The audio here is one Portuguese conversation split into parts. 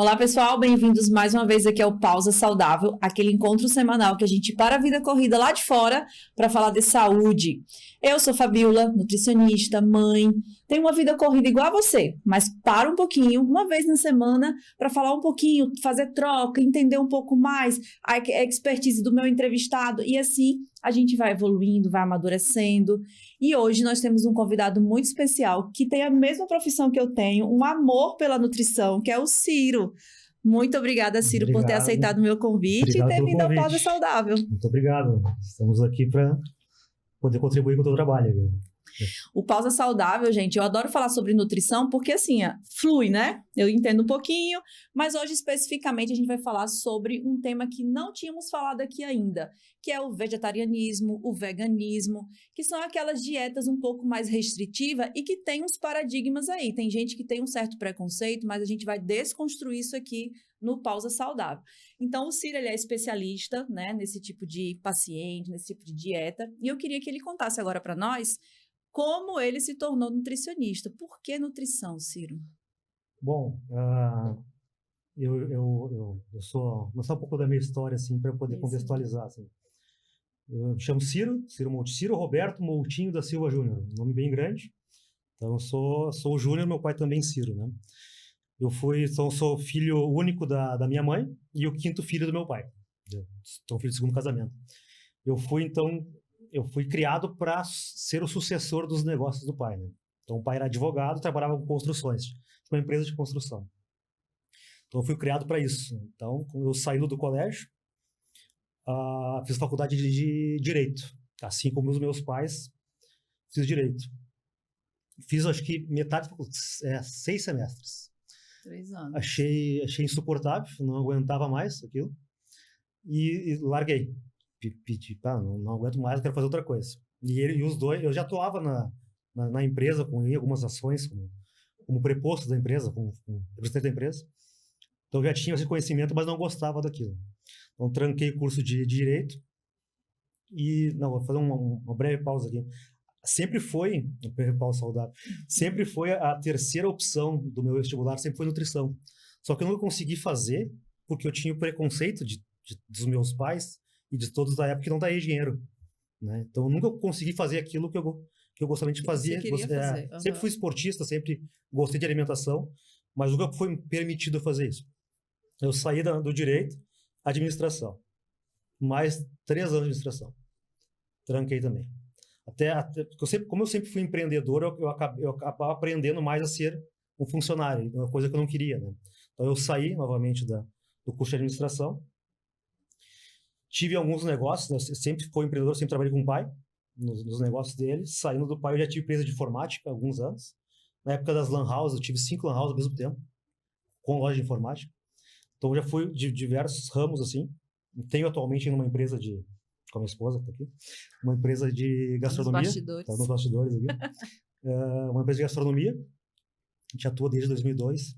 Olá, pessoal, bem-vindos mais uma vez aqui ao Pausa Saudável, aquele encontro semanal que a gente para a vida corrida lá de fora para falar de saúde. Eu sou Fabiola, nutricionista, mãe, tenho uma vida corrida igual a você, mas para um pouquinho, uma vez na semana, para falar um pouquinho, fazer troca, entender um pouco mais a expertise do meu entrevistado e assim a gente vai evoluindo, vai amadurecendo. E hoje nós temos um convidado muito especial que tem a mesma profissão que eu tenho, um amor pela nutrição, que é o Ciro. Muito obrigada, Ciro, por ter aceitado o meu convite e ter vindo ao Pausa Saudável. Muito obrigado. Estamos aqui para poder contribuir com o teu trabalho. O Pausa Saudável, gente, eu adoro falar sobre nutrição porque assim, flui, né? Eu entendo um pouquinho, mas hoje especificamente a gente vai falar sobre um tema que não tínhamos falado aqui ainda, que é o vegetarianismo, o veganismo, que são aquelas dietas um pouco mais restritivas e que tem uns paradigmas aí. Tem gente que tem um certo preconceito, mas a gente vai desconstruir isso aqui no Pausa Saudável. Então, o Ciro, ele é especialista, né, nesse tipo de paciente, nesse tipo de dieta, e eu queria que ele contasse agora para nós como ele se tornou nutricionista. Por que nutrição, Ciro? Bom, eu vou mostrar um pouco da minha história, assim, para poder contextualizar, assim. Eu me chamo Ciro Roberto Moutinho da Silva Júnior, um nome bem grande. Então, eu sou o Júnior, meu pai também Ciro, né? Então, sou filho único da minha mãe e o quinto filho do meu pai. Então, filho do segundo casamento. Eu fui criado para ser o sucessor dos negócios do pai, né? Então, o pai era advogado, trabalhava com construções, uma empresa de construção. Então, eu fui criado para isso. Então, quando eu saí do colégio, fiz faculdade de Direito. Assim como os meus pais, fiz Direito. Fiz, acho que, metade, 6 semestres. 3 anos. Achei insuportável, não aguentava mais aquilo. E larguei. Não aguento mais, eu quero fazer outra coisa. E os dois, eu já atuava na empresa com algumas ações, como preposto da empresa, como representante da empresa. Então, eu já tinha esse conhecimento, mas não gostava daquilo. Então, tranquei o curso de Direito. Vou fazer uma breve pausa aqui. Sempre foi a terceira opção do meu vestibular, sempre foi nutrição. Só que eu não consegui fazer porque eu tinha o preconceito dos meus pais e de todos da época que não daria dinheiro, né? Então, eu nunca consegui fazer aquilo que eu gostaria de fazer. Fazer. Uhum. Sempre fui esportista, sempre gostei de alimentação, mas nunca foi permitido fazer isso. Eu saí do Direito, administração. Mais 3 anos de administração. Tranquei também. Porque como eu sempre fui empreendedor, eu acabava aprendendo mais a ser um funcionário, uma coisa que eu não queria, né? Então, eu saí novamente do curso de administração. Tive alguns negócios, né? Eu sempre fui empreendedor, sempre trabalhei com o pai, nos negócios dele. Saindo do pai, eu já tive empresa de informática há alguns anos. Na época das lan houses, eu tive 5 lan houses ao mesmo tempo, com loja de informática. Então, eu já fui de diversos ramos, assim. Tenho atualmente uma empresa com a minha esposa, que tá aqui, uma empresa de gastronomia. Nos bastidores aqui. Uma empresa de gastronomia. A gente atua desde 2002.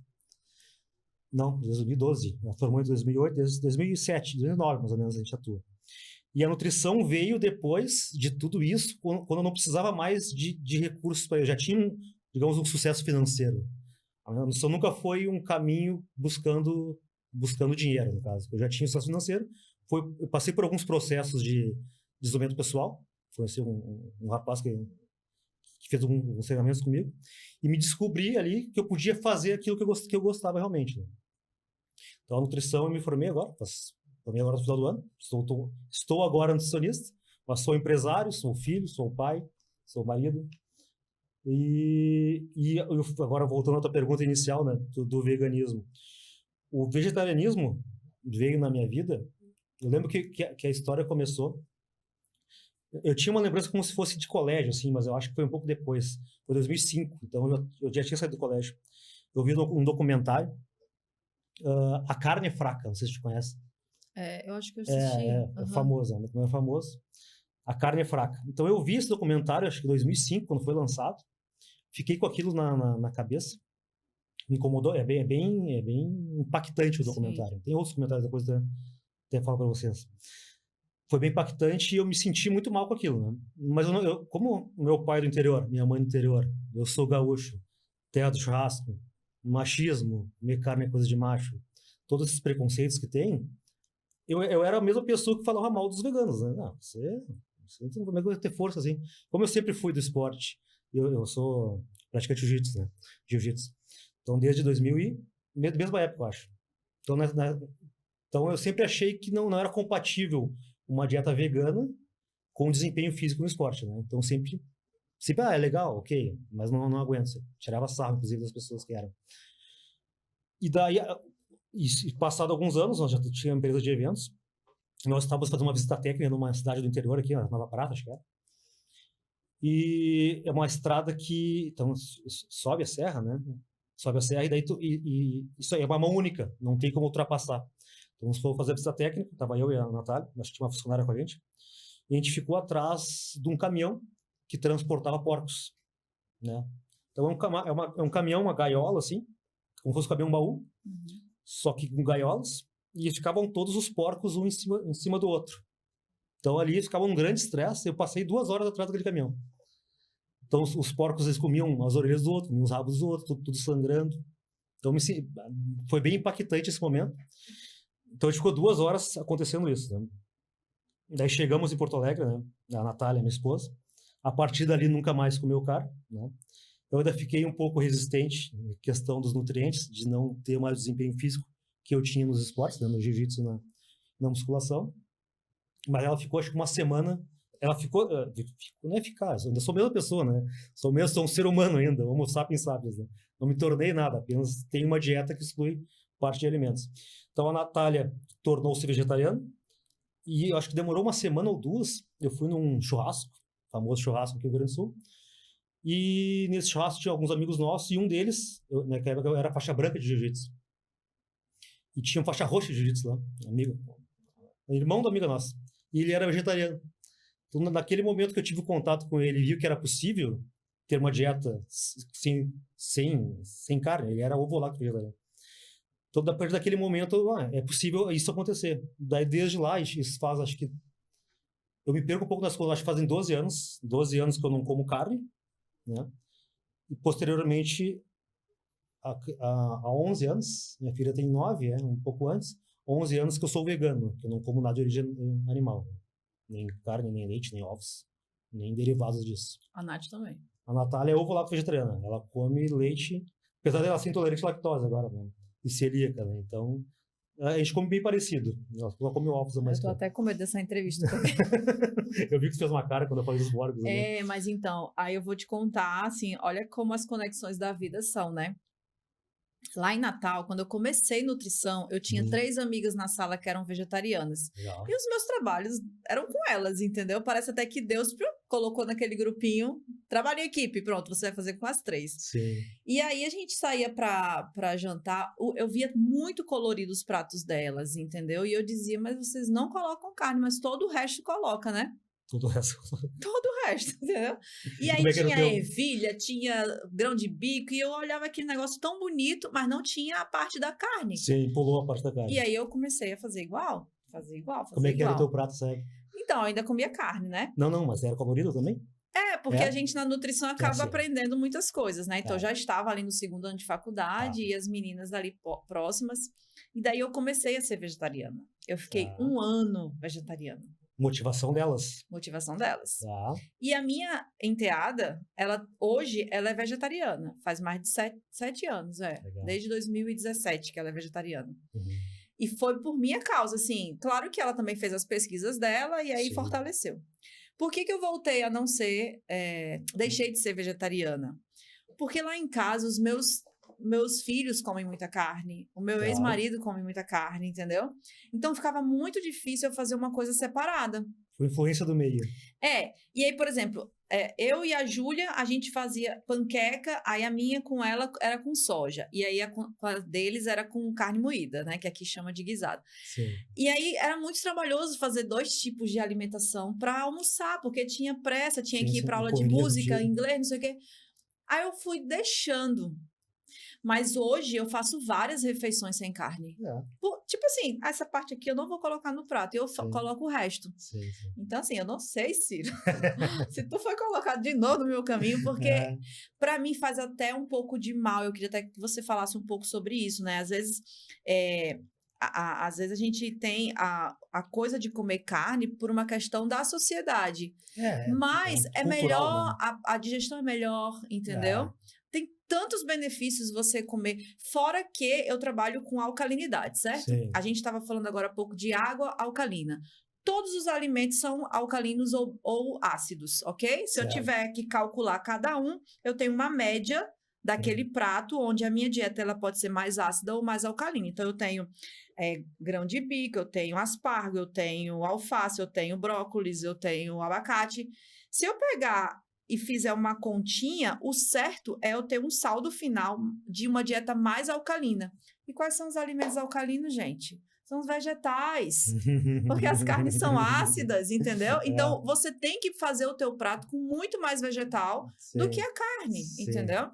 Não, desde 2012. Ela formou em 2008, desde 2007, 2009, mais ou menos, a gente atua. E a nutrição veio depois de tudo isso, quando eu não precisava mais de recursos para eu já tinha, digamos, um sucesso financeiro. A nutrição nunca foi um caminho buscando dinheiro, no caso. Eu já tinha sucesso financeiro. Eu passei por alguns processos de desenvolvimento pessoal. Conheci um rapaz que fez uns treinamentos comigo. E me descobri ali que eu podia fazer aquilo que eu gostava realmente, né? Então, a nutrição, eu me formei agora no final do ano. Estou agora nutricionista, mas sou empresário, sou filho, sou pai, sou marido. E agora, voltando à tua pergunta inicial, né, do veganismo. O vegetarianismo veio na minha vida. Eu lembro que a história começou. Eu tinha uma lembrança como se fosse de colégio, assim, mas eu acho que foi um pouco depois. Foi 2005, então eu já tinha saído do colégio. Eu vi um documentário, A Carne é Fraca, não sei se você conhece. Eu acho que eu assisti. É famoso, é famoso. A Carne é Fraca. Então, eu vi esse documentário, acho que em 2005, quando foi lançado. Fiquei com aquilo na cabeça. Me incomodou. É bem impactante o documentário. Sim. Tem outros documentários, depois eu até falo para vocês. Foi bem impactante e eu me senti muito mal com aquilo, né? Mas como meu pai é do interior, minha mãe do interior, eu sou gaúcho, terra do churrasco, machismo, comer carne é coisa de macho. todos esses preconceitos que tem, eu era a mesma pessoa que falava mal dos veganos, né? Não, você como é que vai ter força assim? Como eu sempre fui do esporte, eu sou praticante de jiu-jitsu, né? Jiu-jitsu. Então, desde 2000 mesma época, eu acho. Então, então eu sempre achei que não era compatível uma dieta vegana com o desempenho físico no esporte, né? Então, sempre é legal, ok, mas não aguento. Tirava sarro, inclusive, das pessoas que eram. E daí, passado alguns anos, nós já tínhamos empresa de eventos, nós estávamos fazendo uma visita técnica numa cidade do interior aqui, na Nova Prata, acho que era. E é uma estrada que então, sobe a serra, né? Sobe a serra e daí isso aí é uma mão única, não tem como ultrapassar. Então, nós fomos fazer a visita técnica, estava eu e a Natália, acho que tinha uma funcionária com a gente, e a gente ficou atrás de um caminhão que transportava porcos, né? Então, é um caminhão, uma gaiola, assim, como se fosse um caminhão-baú, só que com gaiolas, e ficavam todos os porcos um em cima do outro. Então, ali ficava um grande estresse, eu passei 2 horas atrás daquele caminhão. Então, os porcos, eles comiam as orelhas do outro, comiam os rabos do outro, tudo sangrando. Então, foi bem impactante esse momento. Então, a gente ficou 2 horas acontecendo isso, né? Daí chegamos em Porto Alegre, né? A Natália, minha esposa. A partir dali, nunca mais comeu carne, né? Eu ainda fiquei um pouco resistente na questão dos nutrientes, de não ter mais o desempenho físico que eu tinha nos esportes, né? No jiu-jitsu, na musculação. Mas ela ficou, acho que uma semana... Ela ficou não é eficaz, eu ainda sou a mesma pessoa, né? Sou um ser humano ainda, homo sapiens sapiens, né? Não me tornei nada, apenas tenho uma dieta que exclui parte de alimentos. Então a Natália tornou-se vegetariana e eu acho que demorou uma semana ou 2, eu fui num churrasco, famoso churrasco aqui no Rio Grande do Sul, e nesse churrasco tinha alguns amigos nossos e um deles, naquela época eu era faixa branca de jiu-jitsu, e tinha faixa roxa de jiu-jitsu lá, irmão da amiga nossa, e ele era vegetariano. Então, naquele momento que eu tive contato com ele e vi que era possível ter uma dieta sem carne, ele era ovo-lacto vegetariano. Então, a partir daquele momento, é possível isso acontecer. Daí, desde lá, isso faz, acho que... Eu me perco um pouco das coisas, acho que fazem 12 anos que eu não como carne, né? E, posteriormente, há 11 anos, minha filha tem 9, um pouco antes, 11 anos que eu sou vegano, que eu não como nada de origem animal. Nem carne, nem leite, nem ovos, nem derivados disso. A Nath também. A Natália é ovo-lacto vegetariana. Ela come leite, apesar dela ser intolerante à lactose agora, né? E celíaca, né? Então, a gente come bem parecido. Ela come ovos a mais. Eu tô até com medo dessa entrevista. Eu vi que você fez uma cara quando eu falei dos porcos. Né? Mas então, aí eu vou te contar, assim, olha como as conexões da vida são, né? Lá em Natal, quando eu comecei nutrição, eu tinha 3 amigas na sala que eram vegetarianas. Legal. E os meus trabalhos eram com elas, entendeu? Parece até que Deus colocou naquele grupinho, trabalho em equipe, pronto, você vai fazer com as 3. Sim. E aí a gente saía pra jantar, eu via muito colorido os pratos delas, entendeu? E eu dizia, mas vocês não colocam carne, mas todo o resto coloca, né? Todo o resto. Todo o resto, entendeu? E aí tinha ervilha, tinha grão de bico, e eu olhava aquele negócio tão bonito, mas não tinha a parte da carne. Sim, pulou a parte da carne. E aí eu comecei a fazer igual. Como é que era o teu prato, sabe? Então, eu ainda comia carne, né? Não, mas era colorido também? Porque a gente na nutrição acaba aprendendo muitas coisas, né? Então, eu já estava ali no 2º ano de faculdade e as meninas ali próximas. E daí eu comecei a ser vegetariana. Eu fiquei 1 ano vegetariana. Motivação delas. E a minha enteada, hoje ela é vegetariana. Faz mais de 7 anos, desde 2017 que ela é vegetariana. E foi por minha causa, assim. Claro que ela também fez as pesquisas dela e aí fortaleceu. Por que eu voltei a não ser... deixei de ser vegetariana? Porque lá em casa, os meus filhos comem muita carne, o meu ex-marido come muita carne, entendeu? Então, ficava muito difícil eu fazer uma coisa separada. Foi influência do meio. E aí, por exemplo, eu e a Júlia, a gente fazia panqueca, aí a minha com ela era com soja, e aí a deles era com carne moída, né, que aqui chama de guisado. Sim. E aí, era muito trabalhoso fazer 2 tipos de alimentação para almoçar, porque tinha pressa, tinha que ir para aula de música, inglês, não sei o quê. Aí eu fui deixando. Mas hoje eu faço várias refeições sem carne. Tipo assim, essa parte aqui eu não vou colocar no prato, eu só coloco o resto. Sim. Então, assim, eu não sei, Ciro, se tu foi colocado de novo no meu caminho, porque pra mim faz até um pouco de mal. Eu queria até que você falasse um pouco sobre isso, né? Às vezes, às vezes a gente tem a coisa de comer carne por uma questão da sociedade. Mas é cultural, melhor, né? a digestão é melhor, entendeu? Tem tantos benefícios você comer. Fora que eu trabalho com alcalinidade, certo? Sim. A gente estava falando agora há pouco de água alcalina. Todos os alimentos são alcalinos ou ácidos, ok? Se eu Certo. tiver que calcular cada um, eu tenho uma média daquele prato, onde a minha dieta ela pode ser mais ácida ou mais alcalina. Então, eu tenho grão de bico, eu tenho aspargo, eu tenho alface, eu tenho brócolis, eu tenho abacate. Se eu pegar e fizer uma continha, o certo é eu ter um saldo final de uma dieta mais alcalina. E quais são os alimentos alcalinos, gente? São os vegetais, porque as carnes são ácidas, entendeu? Então, você tem que fazer o teu prato com muito mais vegetal do que a carne, entendeu?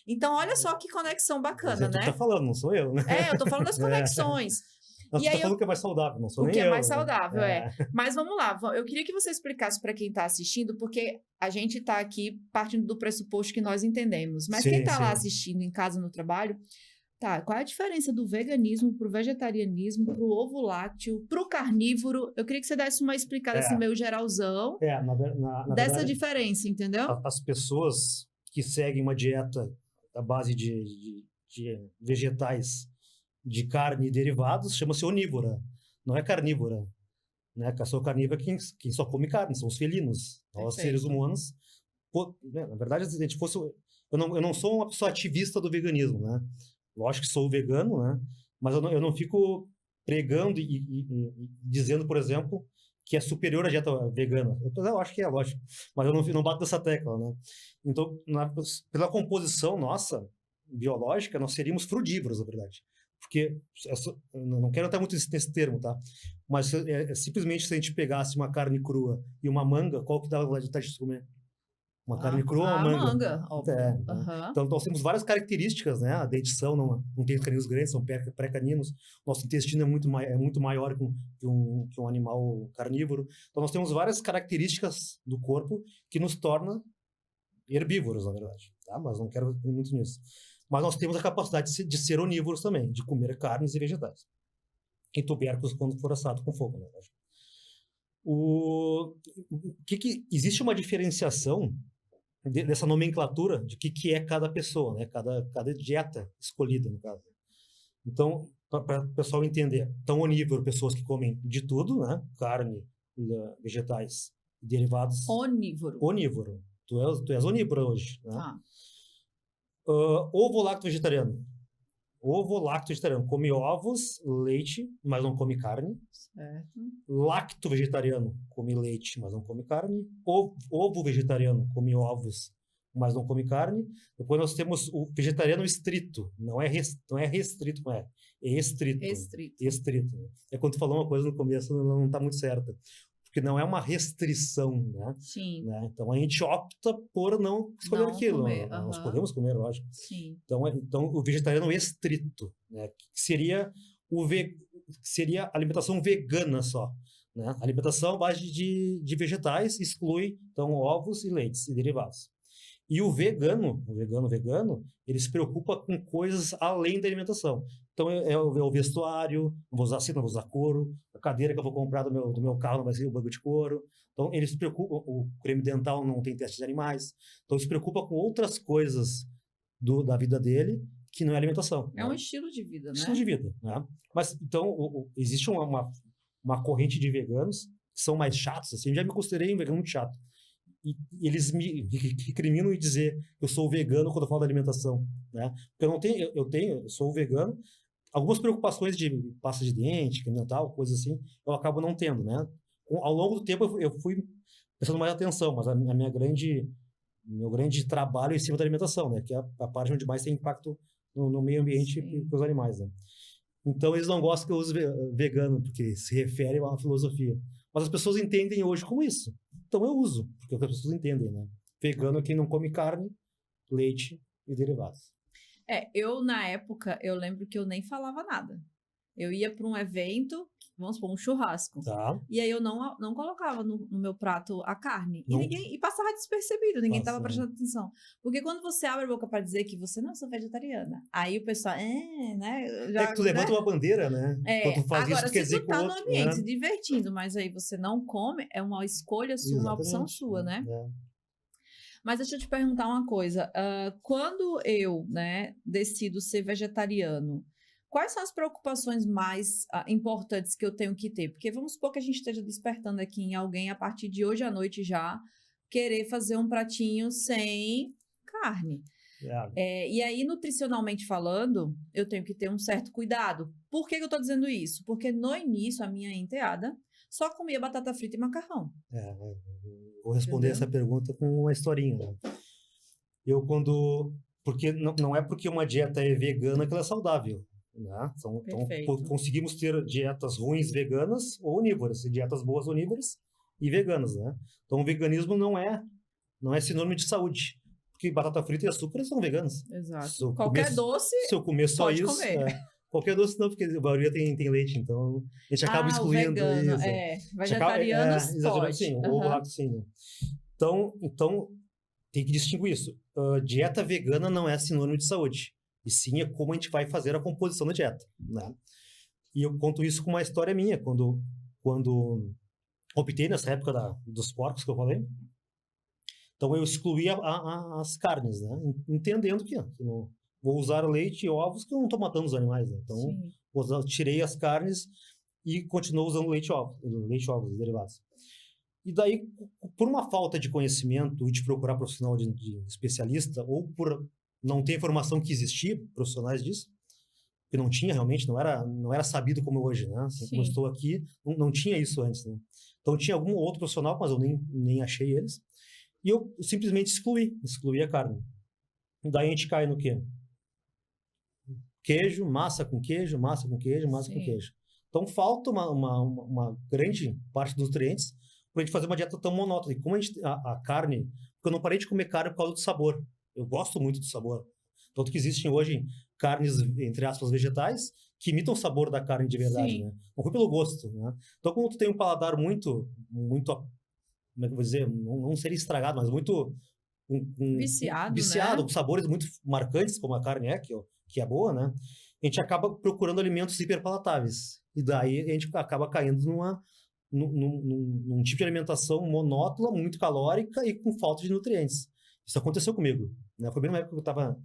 Então, olha só que conexão bacana, né? Você tá falando, não sou eu, né? Eu tô falando das conexões. Você tá falando que é mais saudável, não sou nem eu. O que é mais saudável, Mas vamos lá, eu queria que você explicasse para quem está assistindo, porque a gente está aqui partindo do pressuposto que nós entendemos. Mas quem está lá assistindo em casa, no trabalho, qual é a diferença do veganismo para o vegetarianismo, para o ovo lácteo, para o carnívoro? Eu queria que você desse uma explicada assim, meio geralzão na dessa verdade, diferença, entendeu? As pessoas que seguem uma dieta à base de vegetais, de carne e derivados, chama-se onívora, não é carnívora. Né? A pessoa carnívora é quem só come carne, são os felinos. Nós, seres humanos, na verdade, se a gente fosse... Eu não sou uma pessoa ativista do veganismo, né? Lógico que sou vegano, né? Mas eu não fico pregando e dizendo, por exemplo, que é superior à dieta vegana. Eu acho que é, lógico. Mas eu não bato nessa tecla, né? Então, pela composição nossa, biológica, nós seríamos frugívoros, na verdade. Porque, eu não quero estar muito nesse termo, tá? Mas simplesmente se a gente pegasse uma carne crua e uma manga, qual que dá vontade de comer? Uma carne crua ou uma manga? Óbvio. Então, nós temos várias características, né? A dentição não tem caninos grandes, são pré-caninos. Nosso intestino é muito maior que um animal carnívoro. Então, nós temos várias características do corpo que nos torna herbívoros, na verdade. Tá? Mas não quero ir muito nisso. Mas nós temos a capacidade de ser onívoros também, de comer carnes e vegetais. E tubérculos quando for assado com fogo, na verdade. Existe uma diferenciação dessa nomenclatura de que é cada pessoa, né? Cada dieta escolhida, no caso. Então, para o pessoal entender, então onívoro, pessoas que comem de tudo, né? Carne, vegetais, derivados. Onívoro. Tu és onívora hoje, né? Ovo lacto vegetariano. Ovo lacto vegetariano. Come ovos, leite, mas não come carne. Certo. Lacto vegetariano. Come leite, mas não come carne. Ovo vegetariano. Come ovos, mas não come carne. Depois nós temos o vegetariano estrito. Não é restrito, não é. É estrito. Estrito. É quando tu falou uma coisa no começo, não está muito certa. Porque não é uma restrição, né? Sim. Né? Então, a gente opta por não escolher aquilo. Nós podemos comer, lógico. Sim. Então, o vegetariano estrito, né? Que seria a alimentação vegana só. Né? A alimentação à base de vegetais exclui, então, ovos e leites e derivados. E o vegano, ele se preocupa com coisas além da alimentação. Então, é o vestuário, não vou usar cinto, não vou usar couro, a cadeira que eu vou comprar do meu carro não vai ser o banco de couro. Então, ele se preocupa, o creme dental não tem testes de animais. Então, ele se preocupa com outras coisas da vida dele que não é alimentação. É, né? Um estilo de vida, né? Estilo de vida, né? Mas, então, existe uma corrente de veganos que são mais chatos, assim, eu já me considerei um vegano muito chato. E eles me recriminam em dizer que eu sou vegano quando eu falo da alimentação, né? Porque eu sou vegano, algumas preocupações de pasta de dente, creme dental, coisas assim, eu acabo não tendo, né? Ao longo do tempo eu fui prestando mais atenção, mas meu grande trabalho é em cima da alimentação, né? Que é a parte onde mais tem impacto no meio ambiente e com os animais, né? Então eles não gostam que eu use vegano, porque se refere a uma filosofia. Mas as pessoas entendem hoje como isso. Então eu uso, porque as pessoas entendem, né? Vegano é quem não come carne, leite e derivados. Na época, eu lembro que eu nem falava nada. Eu ia para um evento vamos supor, um churrasco. Tá. E aí eu não colocava no meu prato a carne. Não. E passava despercebido, ninguém tava Passa. prestando atenção. Porque quando você abre a boca para dizer que você não sou vegetariana, aí o pessoal, né? Já, É que tu levanta uma bandeira, né? Quando tu faz agora, isso, quer se dizer tu que o tá no outro, ambiente né? se divertindo, mas aí você não come, é uma escolha sua, uma opção Exatamente. sua, né? É. Mas deixa eu te perguntar uma coisa. Quando eu, né, decido ser vegetariano, quais são as preocupações mais importantes que eu tenho que ter? Porque vamos supor que a gente esteja despertando aqui em alguém a partir de hoje à noite já querer fazer um pratinho sem carne. E aí, nutricionalmente falando, eu tenho que ter um certo cuidado. Por que eu estou dizendo isso? Porque no início, a minha enteada só comia batata frita e macarrão. Vou responder essa pergunta com uma historinha. Né? Porque não é porque uma dieta é vegana que ela é saudável. Né? Então, conseguimos ter dietas ruins veganas ou onívoras, dietas boas onívoras e veganas. Né? Então, o veganismo não é sinônimo de saúde. Porque batata frita e açúcar são veganos. Exato. Qualquer doce, se eu comer só pode isso, comer. Qualquer doce não, porque a maioria tem leite, então a gente acaba excluindo o vegano, isso. Vegetarianos pode. Sim, o ovo rato sim. Né? Então, tem que distinguir isso. Dieta vegana não é sinônimo de saúde. E sim é como a gente vai fazer a composição da dieta. Né? E eu conto isso com uma história minha. Quando optei nessa época dos porcos que eu falei, então eu excluí as carnes, né? Entendendo que eu não vou usar leite e ovos, que eu não estou matando os animais. Né? Então, tirei as carnes e continuo usando leite e ovos, derivados. E daí, por uma falta de conhecimento e de procurar profissional de especialista, ou por não ter informação que existia, profissionais disso, que não tinha realmente, não era sabido como hoje, né? Assim, como eu estou aqui, não tinha isso antes, né? Então, tinha algum outro profissional, mas eu nem achei eles. E eu simplesmente excluí a carne. E daí a gente cai no quê? Queijo, massa com queijo, massa com queijo, massa com queijo. Então, falta uma grande parte dos nutrientes para a gente fazer uma dieta tão monótona. E como a carne... Porque eu não parei de comer carne por causa do sabor. Eu gosto muito do sabor. Tanto que existem hoje carnes, entre aspas, vegetais, que imitam o sabor da carne de verdade. Né? Não foi pelo gosto. Né? Então, como tu tem um paladar muito como é que eu vou dizer? Não seria estragado, mas muito... viciado, com sabores muito marcantes, como a carne que é boa, né? A gente acaba procurando alimentos hiperpalatáveis. E daí a gente acaba caindo num tipo de alimentação monótona, muito calórica e com falta de nutrientes. Isso aconteceu comigo. Né? Foi bem na época que eu estava...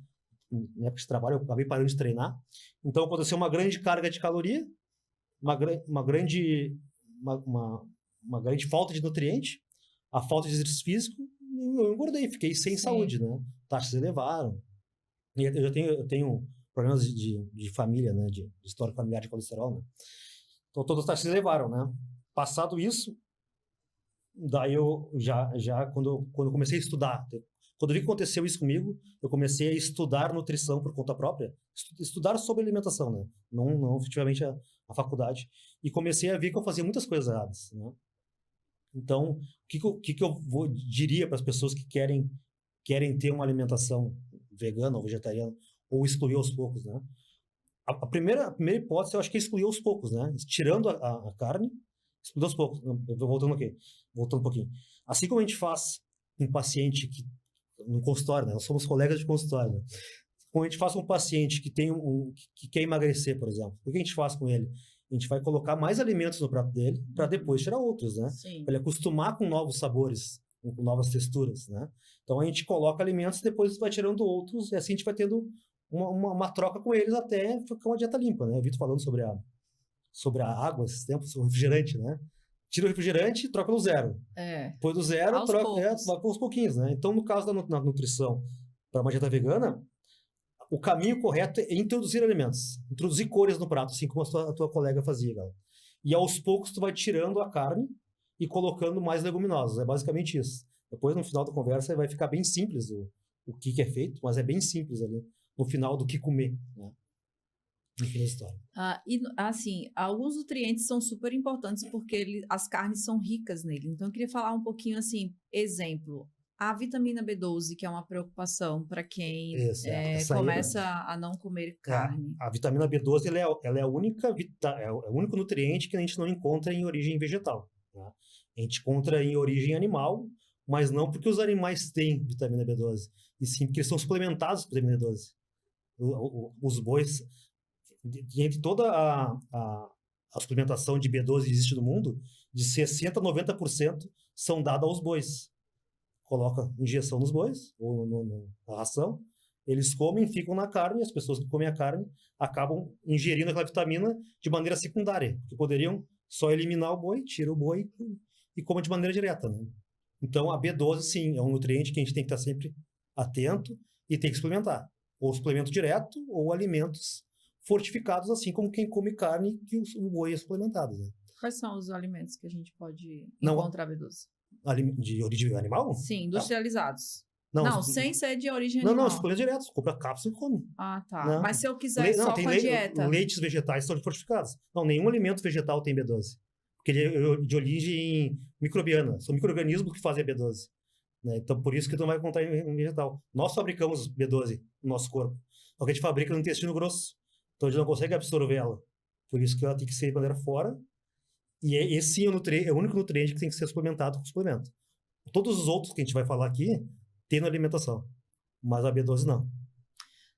Na época de trabalho, eu acabei parando de treinar. Então, aconteceu uma grande carga de caloria, uma grande falta de nutriente, a falta de exercício físico, eu engordei, fiquei sem saúde, né? Taxas elevaram. E eu tenho problemas de família, né? De história familiar de colesterol, né? Então, todas as taxas elevaram, né? Passado isso, daí eu quando eu comecei a estudar, quando eu vi que aconteceu isso comigo, eu comecei a estudar nutrição por conta própria, estudar sobre alimentação, né? Não efetivamente a faculdade. E comecei a ver que eu fazia muitas coisas erradas, né? Então, o que eu diria para as pessoas que querem ter uma alimentação vegana ou vegetariana, ou excluir aos poucos, né? A primeira hipótese, eu acho que é excluir aos poucos, né? Tirando a carne, excluir aos poucos. Voltando um pouquinho. Assim como a gente faz um paciente no consultório, né? Nós somos colegas de consultório, né? Como a gente faz com um paciente que quer emagrecer, por exemplo, o que a gente faz com ele? A gente vai colocar mais alimentos no prato dele para depois tirar outros, né? Para ele acostumar com novos sabores, com novas texturas, né? Então a gente coloca alimentos e depois vai tirando outros e assim a gente vai tendo uma troca com eles até ficar uma dieta limpa, né? Eu vi tu falando sobre a água esses tempos, o refrigerante, né? Tira o refrigerante e troca no zero. Depois do zero, vai aos pouquinhos, né? Então, no caso da nutrição para uma dieta vegana, o caminho correto é introduzir alimentos, introduzir cores no prato, assim como a tua colega fazia, galera. E aos poucos tu vai tirando a carne e colocando mais leguminosas. É basicamente isso. Depois, no final da conversa, vai ficar bem simples o que é feito, mas é bem simples ali no final do que comer, né? No fim da história. E assim, alguns nutrientes são super importantes porque as carnes são ricas nele. Então, eu queria falar um pouquinho assim, exemplo, A vitamina B12, que é uma preocupação para quem Essa aí, começa a não comer carne. a vitamina B12 ela é a única é o único nutriente que a gente não encontra em origem vegetal. Tá? A gente encontra em origem animal, mas não porque os animais têm vitamina B12, e sim porque eles são suplementados com vitamina B12. Os bois, entre toda a suplementação de B12 que existe no mundo, de 60% a 90% são dadas aos bois. Coloca injeção nos bois, ou na ração, eles comem, ficam na carne, e as pessoas que comem a carne acabam ingerindo aquela vitamina de maneira secundária, que poderiam só eliminar o boi, tira o boi e come de maneira direta, né? Então, a B12, sim, é um nutriente que a gente tem que estar sempre atento e tem que suplementar. Ou suplemento direto, ou alimentos fortificados, assim como quem come carne, que o boi é suplementado, né? Quais são os alimentos que a gente pode encontrar B12? De origem animal? Sim, industrializados. Não, Não, sem ser de origem animal. Não, suplemento direto. Compra cápsula e come. Ah, tá. Não. Mas se eu quiser só com a dieta? Leites vegetais são fortificados. Não, nenhum alimento vegetal tem B12. Porque ele é de origem microbiana. São micro-organismos que fazem a B12. Né? Então, por isso que tu não vai encontrar em vegetal. Nós fabricamos B12 no nosso corpo. Só que a gente fabrica no intestino grosso. Então, a gente não consegue absorver ela. Por isso que ela tem que ser de maneira fora. E esse sim é o único nutriente que tem que ser suplementado com suplemento. Todos os outros que a gente vai falar aqui tem na alimentação, mas a B12 não.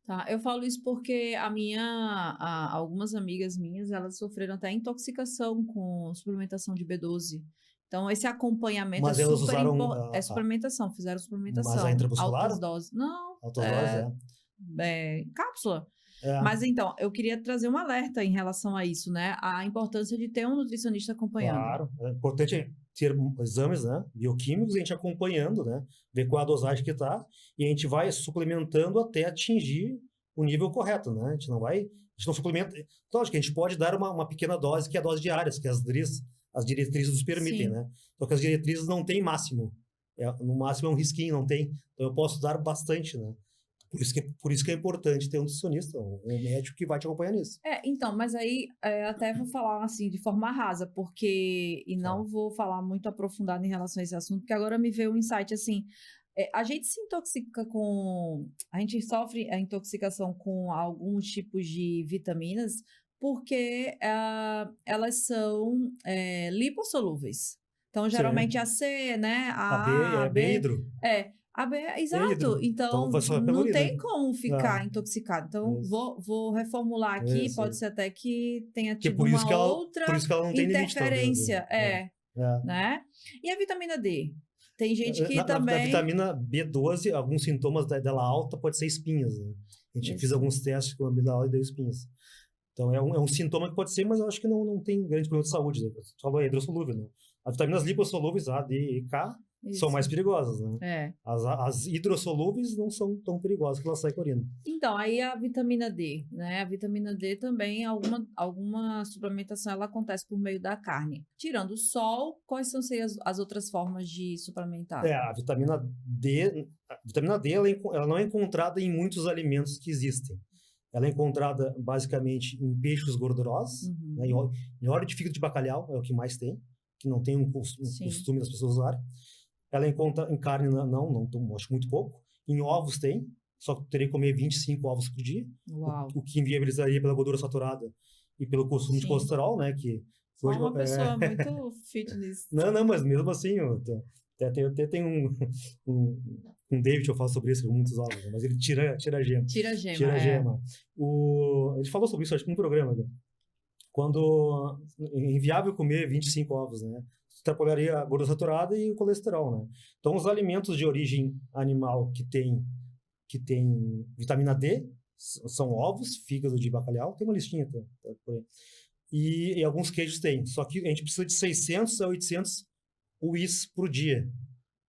Tá, eu falo isso porque algumas amigas minhas, elas sofreram até intoxicação com suplementação de B12. Então, esse acompanhamento mas é elas super usaram importante. É suplementação, fizeram suplementação. Mas a intramuscular? Altas doses. Não. Altas doses, cápsula. É. Mas então, eu queria trazer um alerta em relação a isso, né? A importância de ter um nutricionista acompanhando. Claro, é importante ter exames, né, bioquímicos, a gente acompanhando, né, ver qual a dosagem que tá, e a gente vai suplementando até atingir o nível correto, né? A gente não suplementa. Então, acho que a gente pode dar uma pequena dose, que é a dose diária, que as diretrizes nos permitem, Sim. né? Só que as diretrizes não têm máximo. No máximo é um risquinho, não tem. Então, eu posso dar bastante, né? Por isso que é importante ter um nutricionista, um médico que vai te acompanhar nisso. Então, mas aí até vou falar assim de forma rasa, e não vou falar muito aprofundado em relação a esse assunto, porque agora me veio um insight assim, a gente se intoxica a gente sofre a intoxicação com alguns tipos de vitaminas, porque elas são lipossolúveis. Então, geralmente a C, né, a B é hidro. exato. Então não tem como ficar intoxicado. Então, vou reformular aqui. Isso. Pode ser até que tenha tido por isso outra que ela não tem interferência. Limite, né? E a vitamina D? Tem gente que também... A vitamina B12, alguns sintomas dela alta pode ser espinhas. Né? A gente fez alguns testes com a vitamina alta e deu espinhas. Então, é um sintoma que pode ser, mas eu acho que não tem grande problema de saúde. Né? Só é hidrossolúvel. Né? As vitaminas lipossolúveis, A, D e K, são mais perigosas, né? As hidrossolúveis não são tão perigosas que elas saem correndo. Então, aí a vitamina D, né? A vitamina D também, alguma suplementação, ela acontece por meio da carne. Tirando o sol, quais são as outras formas de suplementar? A vitamina D ela não é encontrada em muitos alimentos que existem. Ela é encontrada basicamente em peixes gordurosos, né? Em óleo de fígado de bacalhau é o que mais tem, que não tem um costume das pessoas usarem. Ela encontra em carne, não, acho muito pouco. Em ovos tem, só que teria que comer 25 ovos por dia. Uau. O que inviabilizaria pela gordura saturada e pelo consumo de colesterol, né? Que hoje uma pessoa muito fitness. Não, mas mesmo assim, até tem um David, eu falo sobre isso com muitos ovos, mas ele tira a gema. Tira a gema. Ele falou sobre isso, acho que no programa, né? Quando é inviável comer 25 ovos, né? Extrapolaria a gordura saturada e o colesterol, né? Então, os alimentos de origem animal que tem vitamina D são ovos, fígado de bacalhau, tem uma listinha por aí. E alguns queijos tem. Só que a gente precisa de 600 a 800 UIs por dia,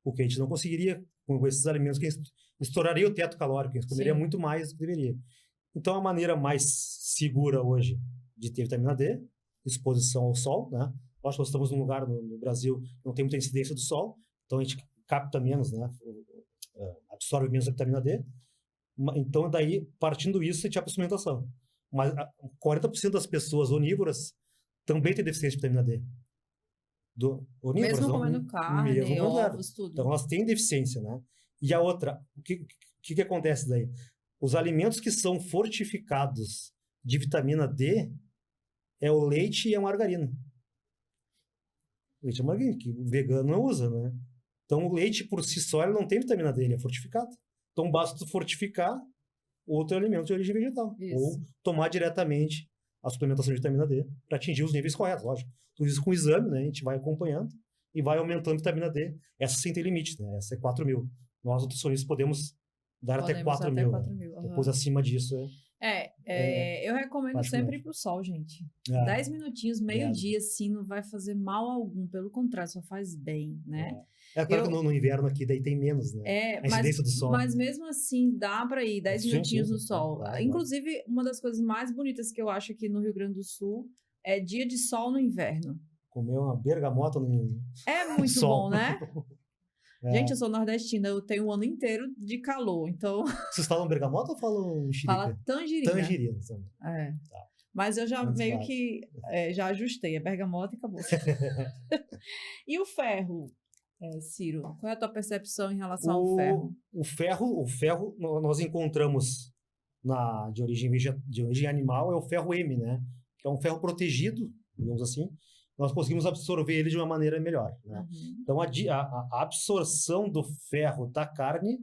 porque a gente não conseguiria com esses alimentos, que estouraria o teto calórico, a gente comeria muito mais do que deveria. Então, a maneira mais segura hoje de ter vitamina D, exposição ao sol, né? Acho que nós estamos num lugar no Brasil que não tem muita incidência do sol, então a gente capta menos, né? Absorve menos a vitamina D. Então, daí, partindo disso, a gente vai para a suplementação. Mas 40% das pessoas onívoras também têm deficiência de vitamina D. onívoras, Mesmo não, comendo carne, mesmo comendo erva. ovos, tudo. Então, elas têm deficiência, né? E a outra, o que acontece daí? Os alimentos que são fortificados de vitamina D é o leite e a margarina. Leite e margarina, que o vegano não usa, né? Então, o leite por si só ele não tem vitamina D, ele é fortificado. Então, basta tu fortificar outro alimento de origem vegetal. Isso. Ou tomar diretamente a suplementação de vitamina D para atingir os níveis corretos, lógico. Tudo isso com exame, né? A gente vai acompanhando e vai aumentando a vitamina D. Essa sim tem limite, né? Essa é 4.000. Nós, nutricionistas, podemos dar até 4.000. Né? Depois, acima disso, eu recomendo sempre ir pro sol, gente. 10 minutinhos, meio-dia, assim, não vai fazer mal algum. Pelo contrário, só faz bem, né? Claro que no inverno aqui daí tem menos, né? A incidência do sol. Mas mesmo assim, dá para ir 10 minutinhos no sol. Claro. Inclusive, uma das coisas mais bonitas que eu acho aqui no Rio Grande do Sul é dia de sol no inverno. Comer uma bergamota no É muito sol. bom, né? Gente, eu sou nordestina, eu tenho o ano inteiro de calor, então... Vocês falam bergamota ou falam mexerica? Fala tangerina. Tangerina, também. Tá. Mas eu já meio que já ajustei, a bergamota e acabou. E o ferro, Ciro? Qual é a tua percepção em relação ao ferro? O ferro nós encontramos de origem animal, é o ferro M, né? Que é um ferro protegido, digamos assim. Nós conseguimos absorver ele de uma maneira melhor. Né? Uhum. Então, a absorção do ferro da carne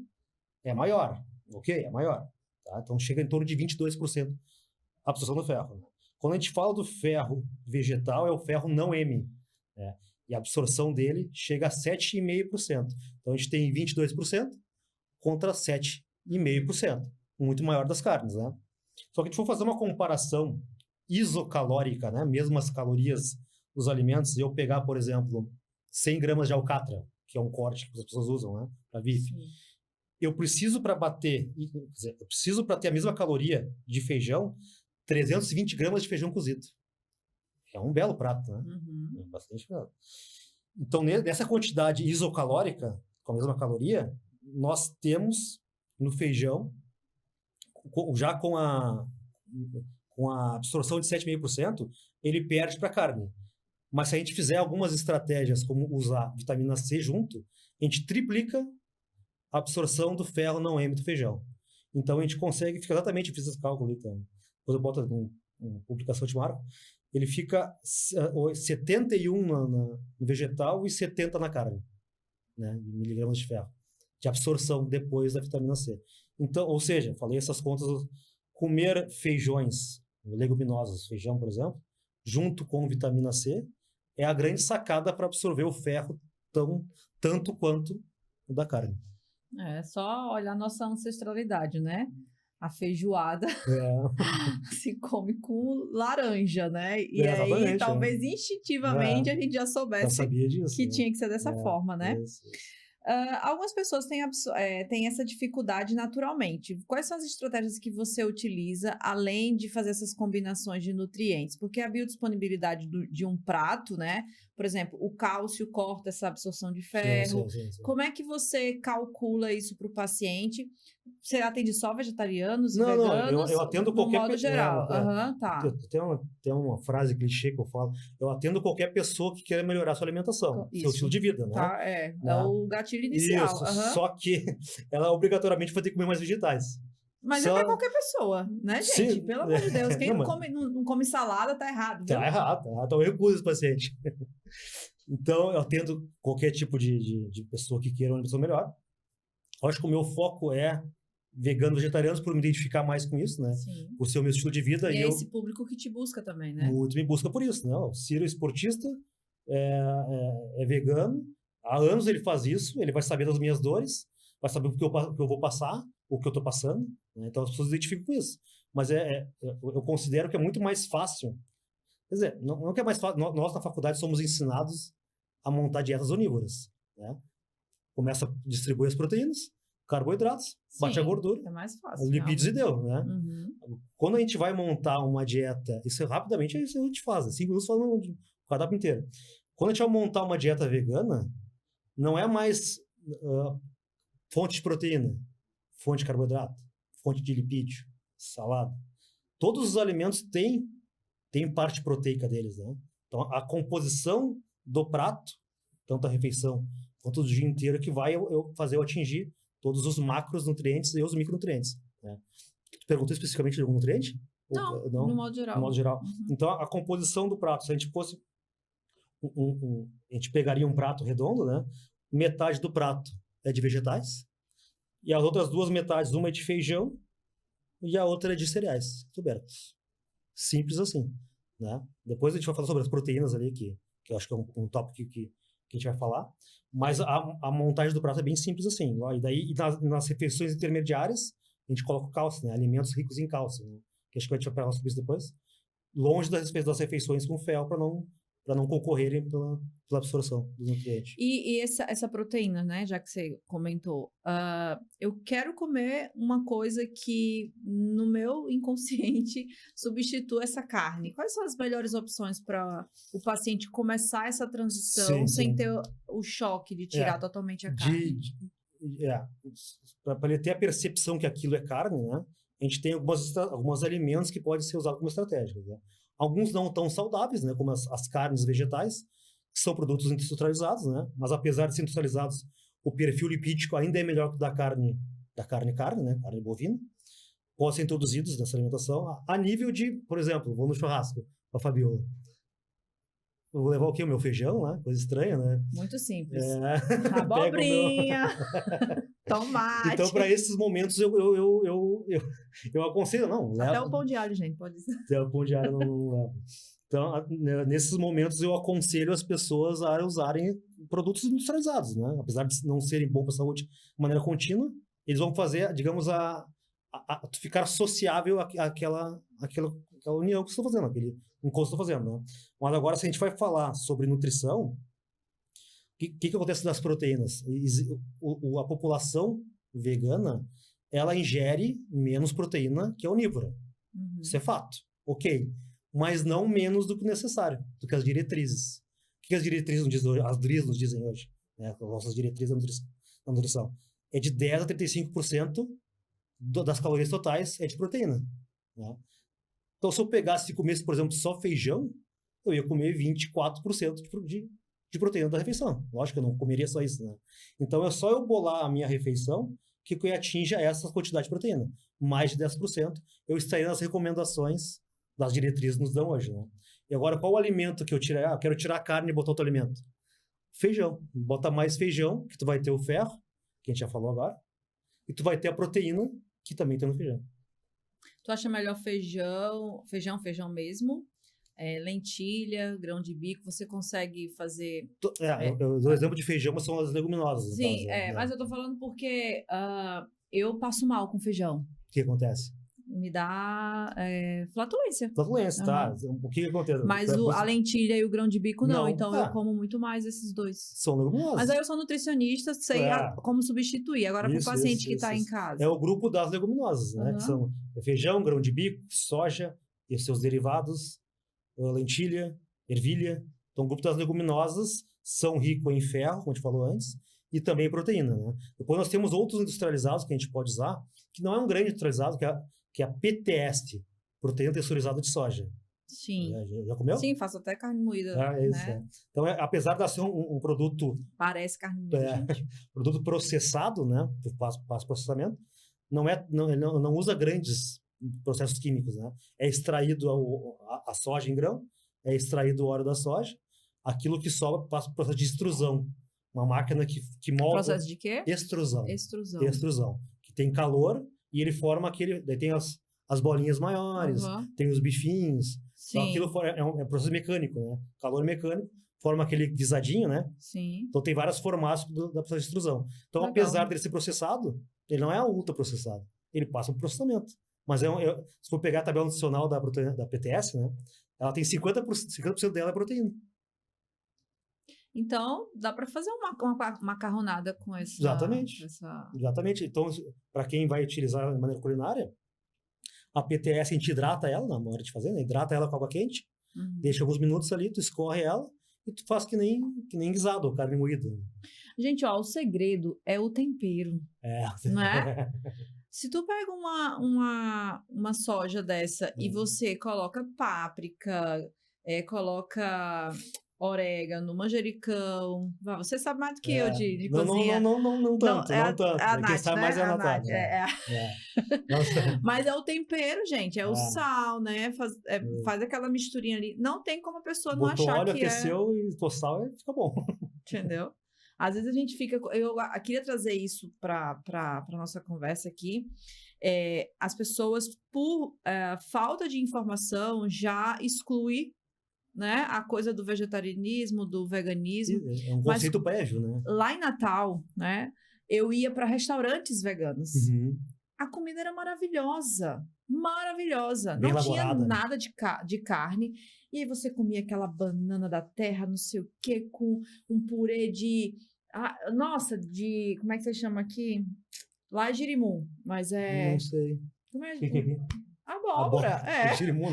é maior, ok? É maior. Tá? Então, chega em torno de 22% a absorção do ferro. Né? Quando a gente fala do ferro vegetal, é o ferro não M. Né? E a absorção dele chega a 7,5%. Então, a gente tem 22% contra 7,5%. Muito maior das carnes. Né? Só que a gente for fazer uma comparação isocalórica, né? Mesmas calorias dos alimentos, eu pegar, por exemplo, 100 gramas de alcatra, que é um corte que as pessoas usam, né, para bife. Eu preciso para ter a mesma caloria de feijão, 320 gramas de feijão cozido. É um belo prato, né? Uhum. É bastante belo. Então, nessa quantidade isocalórica, com a mesma caloria, nós temos no feijão, já com a absorção de 7,5%, ele perde para a carne. Mas se a gente fizer algumas estratégias, como usar vitamina C junto, a gente triplica a absorção do ferro não M do feijão. Então a gente consegue, fica exatamente, eu fiz esse cálculo ali, então, depois eu boto uma publicação de marco, ele fica 71 no vegetal e 70 na carne, né, de miligramas de ferro, de absorção depois da vitamina C. Então, ou seja, falei essas contas, comer feijões, leguminosos, feijão, por exemplo, junto com vitamina C, é a grande sacada para absorver o ferro tanto quanto o da carne. É só olhar nossa ancestralidade, né? A feijoada se come com laranja, né? E aí, talvez instintivamente, a gente já soubesse disso, que tinha que ser dessa forma, né? Isso. Algumas pessoas têm essa dificuldade naturalmente. Quais são as estratégias que você utiliza, além de fazer essas combinações de nutrientes? Porque a biodisponibilidade de um prato, né? Por exemplo, o cálcio corta essa absorção de ferro. Sim. Como é que você calcula isso para o paciente? Você atende só vegetarianos, não, veganos? Não, eu atendo qualquer modo geral. Tá. Tem uma frase clichê que eu falo. Eu atendo qualquer pessoa que queira melhorar sua alimentação, seu estilo de vida, né? Tá, é o gatilho inicial. Isso, só que ela obrigatoriamente vai ter que comer mais vegetais. Mas é pra qualquer pessoa, né, gente? Sim. Pelo amor de Deus. Quem não come salada tá errado. Viu? Tá errado. Então eu recuso esse paciente. Então eu atendo qualquer tipo de pessoa que queira uma alimentação melhor. Eu acho que o meu foco é veganos, vegetarianos, por me identificar mais com isso, né? Sim. Por ser o meu estilo de vida. E é esse público que te busca também, né? Muito me busca por isso, né? O Ciro é esportista, é vegano. Há anos ele faz isso, ele vai saber das minhas dores, vai saber o que eu vou passar, o que eu estou passando. Né? Então as pessoas se identificam com isso. Mas eu considero que é muito mais fácil. Quer dizer, não que é mais fácil. Nós na faculdade somos ensinados a montar dietas onívoras. Né? Começa a distribuir as proteínas, carboidratos, bate a gordura, é mais fácil, lipídios e deu, né? Uhum. Quando a gente vai montar uma dieta, isso rapidamente a gente faz, 5 minutos faz o cardápio inteiro. Quando a gente vai montar uma dieta vegana, não é mais fonte de proteína, fonte de carboidrato, fonte de lipídio, salada. Todos os alimentos têm parte proteica deles, né? Então a composição do prato, tanto a refeição quanto do dia inteiro, que vai fazer eu atingir todos os macronutrientes e os micronutrientes, né? Tu perguntou especificamente de algum nutriente? Não, Não? no modo geral. No modo geral. Uhum. Então, a composição do prato, se a gente fosse... a gente pegaria um prato redondo, né? Metade do prato é de vegetais, e as outras duas metades, uma é de feijão e a outra é de cereais, tubérculos. Simples assim, né? Depois a gente vai falar sobre as proteínas ali, que eu acho que é um tópico que a gente vai falar. Mas a montagem do prato é bem simples assim. E daí, nas refeições intermediárias, a gente coloca o cálcio, né? Alimentos ricos em cálcio, né? Que acho que a gente vai falar sobre isso depois. Longe das refeições com fel, para não concorrerem pela absorção dos nutrientes. E essa proteína, né? Já que você comentou, eu quero comer uma coisa que no meu inconsciente substitua essa carne. Quais são as melhores opções para o paciente começar essa transição sem ter o choque de tirar totalmente a carne? Para ele ter a percepção que aquilo é carne, né? A gente tem alguns alimentos que podem ser usados como estratégia, né? Alguns não tão saudáveis, né? Como as carnes vegetais, que são produtos industrializados, né? Mas apesar de ser industrializados, o perfil lipídico ainda é melhor que o da carne, né? Carne bovina. Podem ser introduzidos nessa alimentação a nível de, por exemplo, vou no churrasco com a Fabiola. Eu vou levar o quê? O meu feijão, né? Coisa estranha, né? Muito simples. Abobrinha, tomate. Então, para esses momentos, eu aconselho, não. Até leva... o pão de alho, gente, pode ser. Até o pão de alho não leva. Então, nesses momentos, eu aconselho as pessoas a usarem produtos industrializados, né? Apesar de não serem bons para a saúde de maneira contínua, eles vão fazer, digamos, ficar sociável àquela união que você está fazendo, aquele encosto que você está fazendo, né? Mas agora, se a gente vai falar sobre nutrição, o que acontece das proteínas? A população vegana, ela ingere menos proteína que a onívora. Uhum. Isso é fato. Ok. Mas não menos do que necessário, do que as diretrizes. O que as diretrizes nos dizem hoje? As DRIs nos dizem hoje, né? As nossas diretrizes da nutrição. É de 10% a 35% das calorias totais é de proteína, né? Então, se eu pegasse e comesse, por exemplo, só feijão, eu ia comer 24% de proteína da refeição. Lógico que eu não comeria só isso, né? Então, é só eu bolar a minha refeição que atinja essa quantidade de proteína. Mais de 10%, eu estaria nas recomendações das diretrizes nos dão hoje, né? E agora, qual o alimento que eu tirar? Quero tirar a carne e botar outro alimento. Feijão. Bota mais feijão, que tu vai ter o ferro, que a gente já falou agora, e tu vai ter a proteína, que também tem no feijão. Tu acha melhor feijão mesmo? Lentilha, grão de bico, você consegue fazer... Eu dou exemplo de feijão, mas são as leguminosas. Sim, mas eu tô falando porque eu passo mal com feijão. O que acontece? Me dá flatulência. Flatulência, tá. O que acontece? Mas a lentilha e o grão de bico não. Então eu como muito mais esses dois. São leguminosas. Mas aí eu sou nutricionista, sei como substituir. Agora para o paciente que está em casa. É o grupo das leguminosas, né? Que são feijão, grão de bico, soja e seus derivados, lentilha, ervilha. Então o grupo das leguminosas são ricos em ferro, como a gente falou antes, e também em proteína, né? Depois nós temos outros industrializados que a gente pode usar, que não é um grande industrializado, que é a PTS, proteína texturizada de soja. Sim. Já comeu? Sim, faço até carne moída. Né? Então, apesar de ser um produto... Parece carne moída, gente. Produto processado, né? Passa processamento. Não usa grandes processos químicos, né? É extraído a soja em grão, é extraído o óleo da soja, aquilo que sobra passa por processo de extrusão. Uma máquina que molda... Processo de quê? Extrusão. Extrusão. Que tem calor e ele forma aquele... Daí tem as bolinhas maiores, tem os bifinhos. Então, aquilo é um processo mecânico, né? Calor mecânico, forma aquele guisadinho, né? Sim. Então, tem vários formatos da processo de extrusão. Então, apesar dele ser processado, ele não é ultra processado. Ele passa um processamento. Mas se for pegar a tabela nutricional da PTS, né? Ela tem 50% dela é proteína. Então, dá para fazer uma macarronada com essa... Exatamente. Então, para quem vai utilizar de maneira culinária, a PTS, a gente hidrata ela na hora de fazer, né? Hidrata ela com água quente, deixa alguns minutos ali, tu escorre ela e tu faz que nem guisado, ou carne moída. Gente, o segredo é o tempero. Não é? Se tu pega uma soja dessa e você coloca páprica, coloca orégano, manjericão. Você sabe mais do que eu de cozinha. Não tanto, não tanto. Quem sabe mais é a Natália. Mas é o tempero, gente, é o sal, né? Faz aquela misturinha ali. Não tem como a pessoa não achar óleo, que aqueceu e pôs sal e fica bom. Entendeu? Às vezes a gente fica... Eu queria trazer isso para nossa conversa aqui. As pessoas, por falta de informação, já excluem, né, a coisa do vegetarianismo, do veganismo. É um conceito prévio, né? Lá em Natal, né, eu ia para restaurantes veganos. Uhum. A comida era maravilhosa. Maravilhosa. Bem não elaborada. Tinha nada de carne. E aí você comia aquela banana da terra, não sei o quê, com um purê de... como é que você chama aqui? Lá é girimum, mas é... Não sei. Como é? Abóbora, Girimum,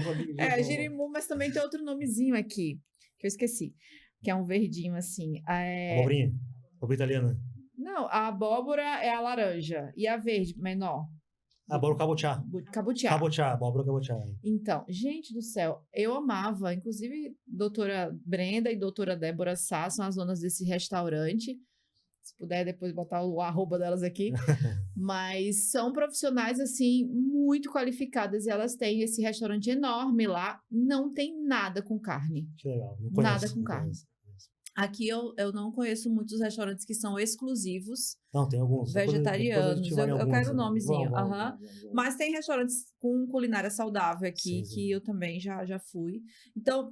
girimum, mas também tem outro nomezinho aqui, que eu esqueci, que é um verdinho assim. Abobrinha? Abóbora italiana? Não, a abóbora é a laranja, e a verde, menor? Abóbora cabotiá. Abóbora cabotiá. Então, gente do céu, eu amava, inclusive doutora Brenda e doutora Débora Sá são as donas desse restaurante. Se puder depois botar o arroba delas aqui. Mas são profissionais, assim, muito qualificadas. E elas têm esse restaurante enorme lá. Não tem nada com carne. Que legal. Não conheço, nada com não carne. Conheço. Aqui eu não conheço muitos restaurantes que são exclusivos. Não, tem alguns. Vegetarianos. Eu quero o nomezinho. Vamos. Mas tem restaurantes com culinária saudável aqui, sim. Que eu também já fui. Então,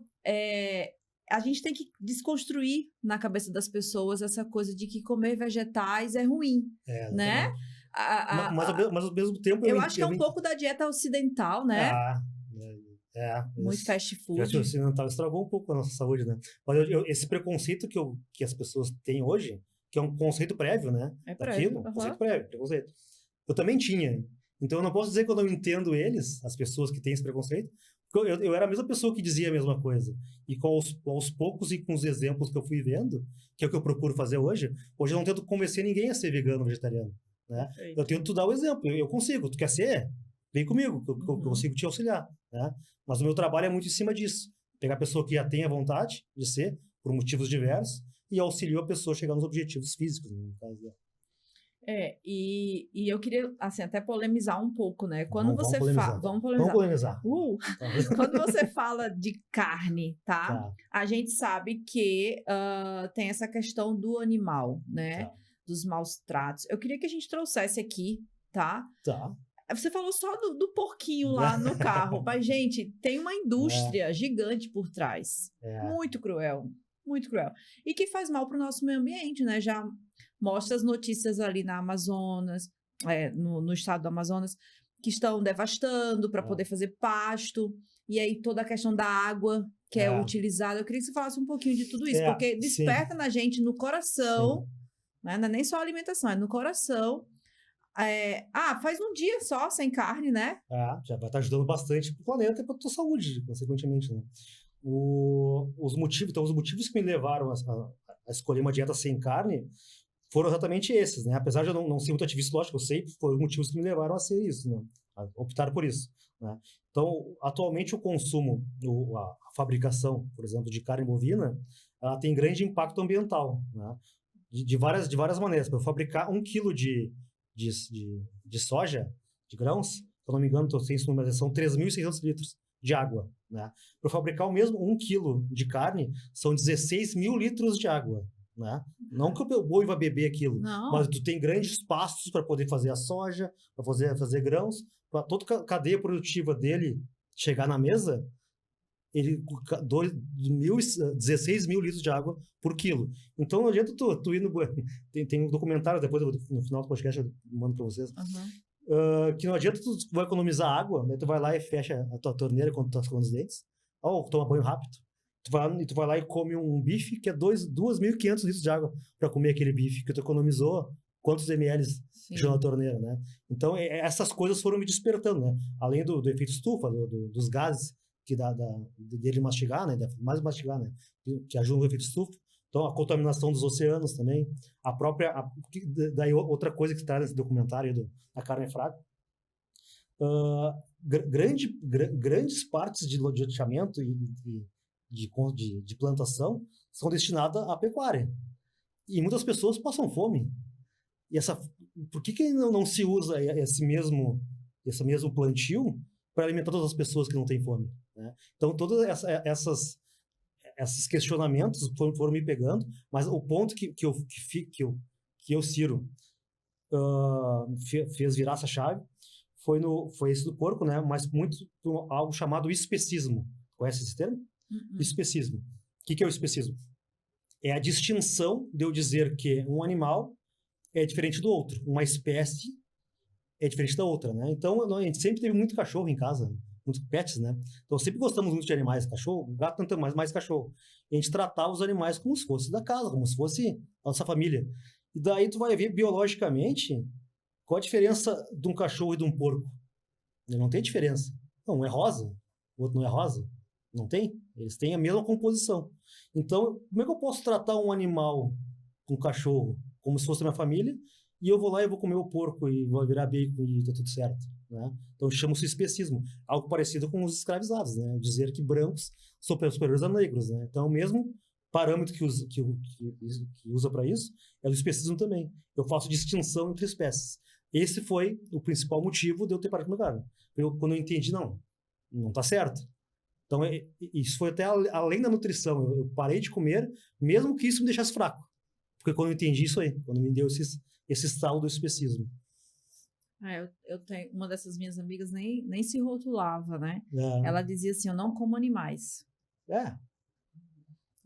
a gente tem que desconstruir na cabeça das pessoas essa coisa de que comer vegetais é ruim, né? Mas ao mesmo tempo... Eu acho que é um pouco da dieta ocidental, né? Muito fast food. A dieta ocidental estragou um pouco a nossa saúde, né? Mas esse preconceito que as pessoas têm hoje, que é um conceito prévio, né? É prévio. Conceito prévio, preconceito. Eu também tinha. Então eu não posso dizer que eu não entendo eles, as pessoas que têm esse preconceito, porque eu era a mesma pessoa que dizia a mesma coisa. E aos poucos e com os exemplos que eu fui vendo, que é o que eu procuro fazer hoje eu não tento convencer ninguém a ser vegano ou vegetariano, né? Eu tento dar o exemplo. Eu consigo. Tu quer ser? Vem comigo, que eu consigo te auxiliar, né? Mas o meu trabalho é muito em cima disso. Pegar a pessoa que já tem a vontade de ser, por motivos diversos, e auxiliar a pessoa a chegar nos objetivos físicos, no caso dela. E eu queria, assim, até polemizar um pouco, né? Quando Vamos polemizar. Vamos polemizar. Quando você fala de carne, tá? A gente sabe que tem essa questão do animal, né? Dos maus tratos. Eu queria que a gente trouxesse aqui, tá? Você falou só do porquinho lá no carro, mas, gente, tem uma indústria gigante por trás. Muito cruel, muito cruel. E que faz mal para o nosso meio ambiente, né? Já mostra as notícias ali na Amazonas, no estado do Amazonas, que estão devastando para poder fazer pasto. E aí toda a questão da água que é utilizada. Eu queria que você falasse um pouquinho de tudo isso, porque desperta na gente, no coração, né? Não é nem só a alimentação, é no coração. Faz um dia só sem carne, né? Já vai estar ajudando bastante pro planeta e pra tua saúde, consequentemente, né? Os motivos que me levaram a escolher uma dieta sem carne foram exatamente esses, né? Apesar de eu não ser muito ativista, lógico, eu sei, foram os motivos que me levaram a ser isso, né? A optar por isso, né? Então, atualmente o consumo, a fabricação, por exemplo, de carne bovina, ela tem grande impacto ambiental, né? De várias maneiras. Para eu fabricar 1 quilo de soja, de grãos, se eu não me engano, estou sem isso, mas são 3.600 litros de água, né? Para fabricar o mesmo 1 quilo de carne, são 16.000 litros de água, né? Não que o boi vai beber aquilo, mas tu tem grandes pastos para poder fazer a soja, para fazer grãos, para toda a cadeia produtiva dele chegar na mesa, ele 16.000 litros de água por quilo. Então não adianta tu ir no... Tem um documentário, depois no final do podcast eu mando para vocês, que não adianta tu vai economizar água, né? Tu vai lá e fecha a tua torneira quando tu tá escovando os dentes, ou toma banho rápido. Tu vai lá e come um bife que é 2.500 litros de água para comer aquele bife que tu economizou quantos ml na torneira, né? Então essas coisas foram me despertando, né? Além do efeito estufa, dos gases que dele mastigar, né? Mais mastigar, né? Que ajuda no efeito estufa. Então, a contaminação dos oceanos também. Daí outra coisa que está nesse documentário da carne fraca. Grandes partes de loteamento e de plantação são destinadas à pecuária. E muitas pessoas passam fome. E por que não se usa esse mesmo plantio para alimentar todas as pessoas que não têm fome? Né? Então, todos esses questionamentos foram me pegando, mas o ponto que eu Ciro, fez virar essa chave foi esse do porco, né? Mas muito algo chamado especismo. Conhece esse termo? Especismo. O que é o especismo? É a distinção de eu dizer que um animal é diferente do outro, uma espécie é diferente da outra, né? Então, a gente sempre teve muito cachorro em casa, muitos pets, né? Então, sempre gostamos muito de animais, cachorro, gato, tanto mais cachorro. E a gente tratava os animais como se fosse da casa, como se fosse a nossa família. E daí tu vai ver biologicamente qual a diferença de um cachorro e de um porco. Não tem diferença. Não, um é rosa, o outro não é rosa. Não tem. Eles têm a mesma composição. Então, como é que eu posso tratar um animal, um cachorro, como se fosse da minha família, e eu vou lá e vou comer o porco e vou virar bacon e tá tudo certo, né? Então, chama-se especismo. Algo parecido com os escravizados, né? Dizer que brancos são superiores a negros, né? Então, o mesmo parâmetro que usa para isso é o especismo também. Eu faço distinção entre espécies. Esse foi o principal motivo de eu ter parado de comer carne. Quando eu entendi, não tá certo. Então, isso foi até além da nutrição. Eu parei de comer, mesmo que isso me deixasse fraco. Porque quando eu entendi isso aí, quando me deu esse estalo do especismo. Eu tenho uma dessas minhas amigas nem se rotulava, né? É. Ela dizia assim, eu não como animais.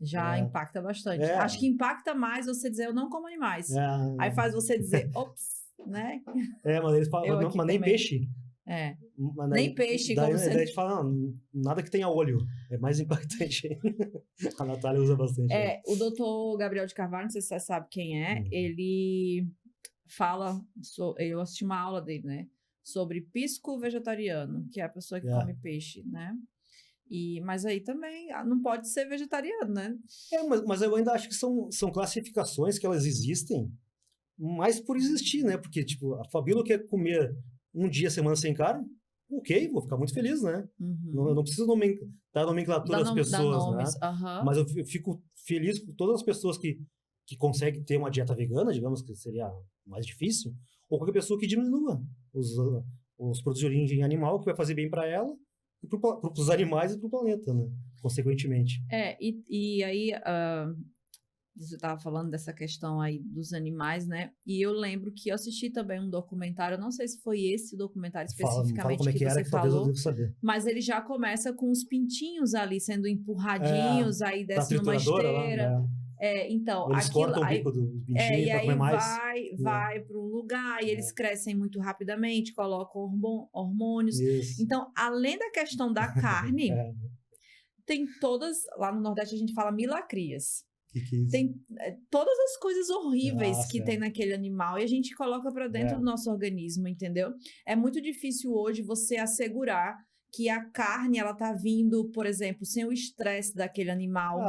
Já impacta bastante. Acho que impacta mais você dizer, eu não como animais. Aí faz você dizer, ops, né? Mas eles falam, mas nem peixe. Nem peixe. Daí a gente fala, nada que tenha olho. É mais impactante. A Natália usa bastante. O doutor Gabriel de Carvalho, não sei se você sabe quem é, ele fala, eu assisti uma aula dele, né? Sobre pisco-vegetariano, que é a pessoa que come peixe, né? Mas aí também não pode ser vegetariano, né? Mas eu ainda acho que são classificações que elas existem, mais por existir, né? Porque, tipo, a Fabíola quer comer um dia a semana sem carne, ok, vou ficar muito feliz, né? Eu não preciso dar nomenclatura às pessoas, né? Mas eu fico feliz com todas as pessoas que conseguem ter uma dieta vegana, digamos que seria mais difícil, ou qualquer pessoa que diminua os produtos de origem animal, que vai fazer bem para ela, e para os animais e para o planeta, né? Consequentemente. E aí... Você estava falando dessa questão aí dos animais, né? E eu lembro que eu assisti também um documentário, não sei se foi esse documentário especificamente fala como é que você que falou, eu devo saber. Mas ele já começa com os pintinhos ali sendo empurradinhos, aí desce numa esteira. Lá, então, eles cortam o bico do pintinho para comer mais. Vai para um lugar e eles crescem muito rapidamente, colocam hormônios. Isso. Então, além da questão da carne, tem todas, lá no Nordeste a gente fala milacrias. Tem todas as coisas horríveis que tem naquele animal e a gente coloca para dentro do nosso organismo, entendeu? É muito difícil hoje você assegurar que a carne, ela tá vindo, por exemplo, sem o estresse daquele animal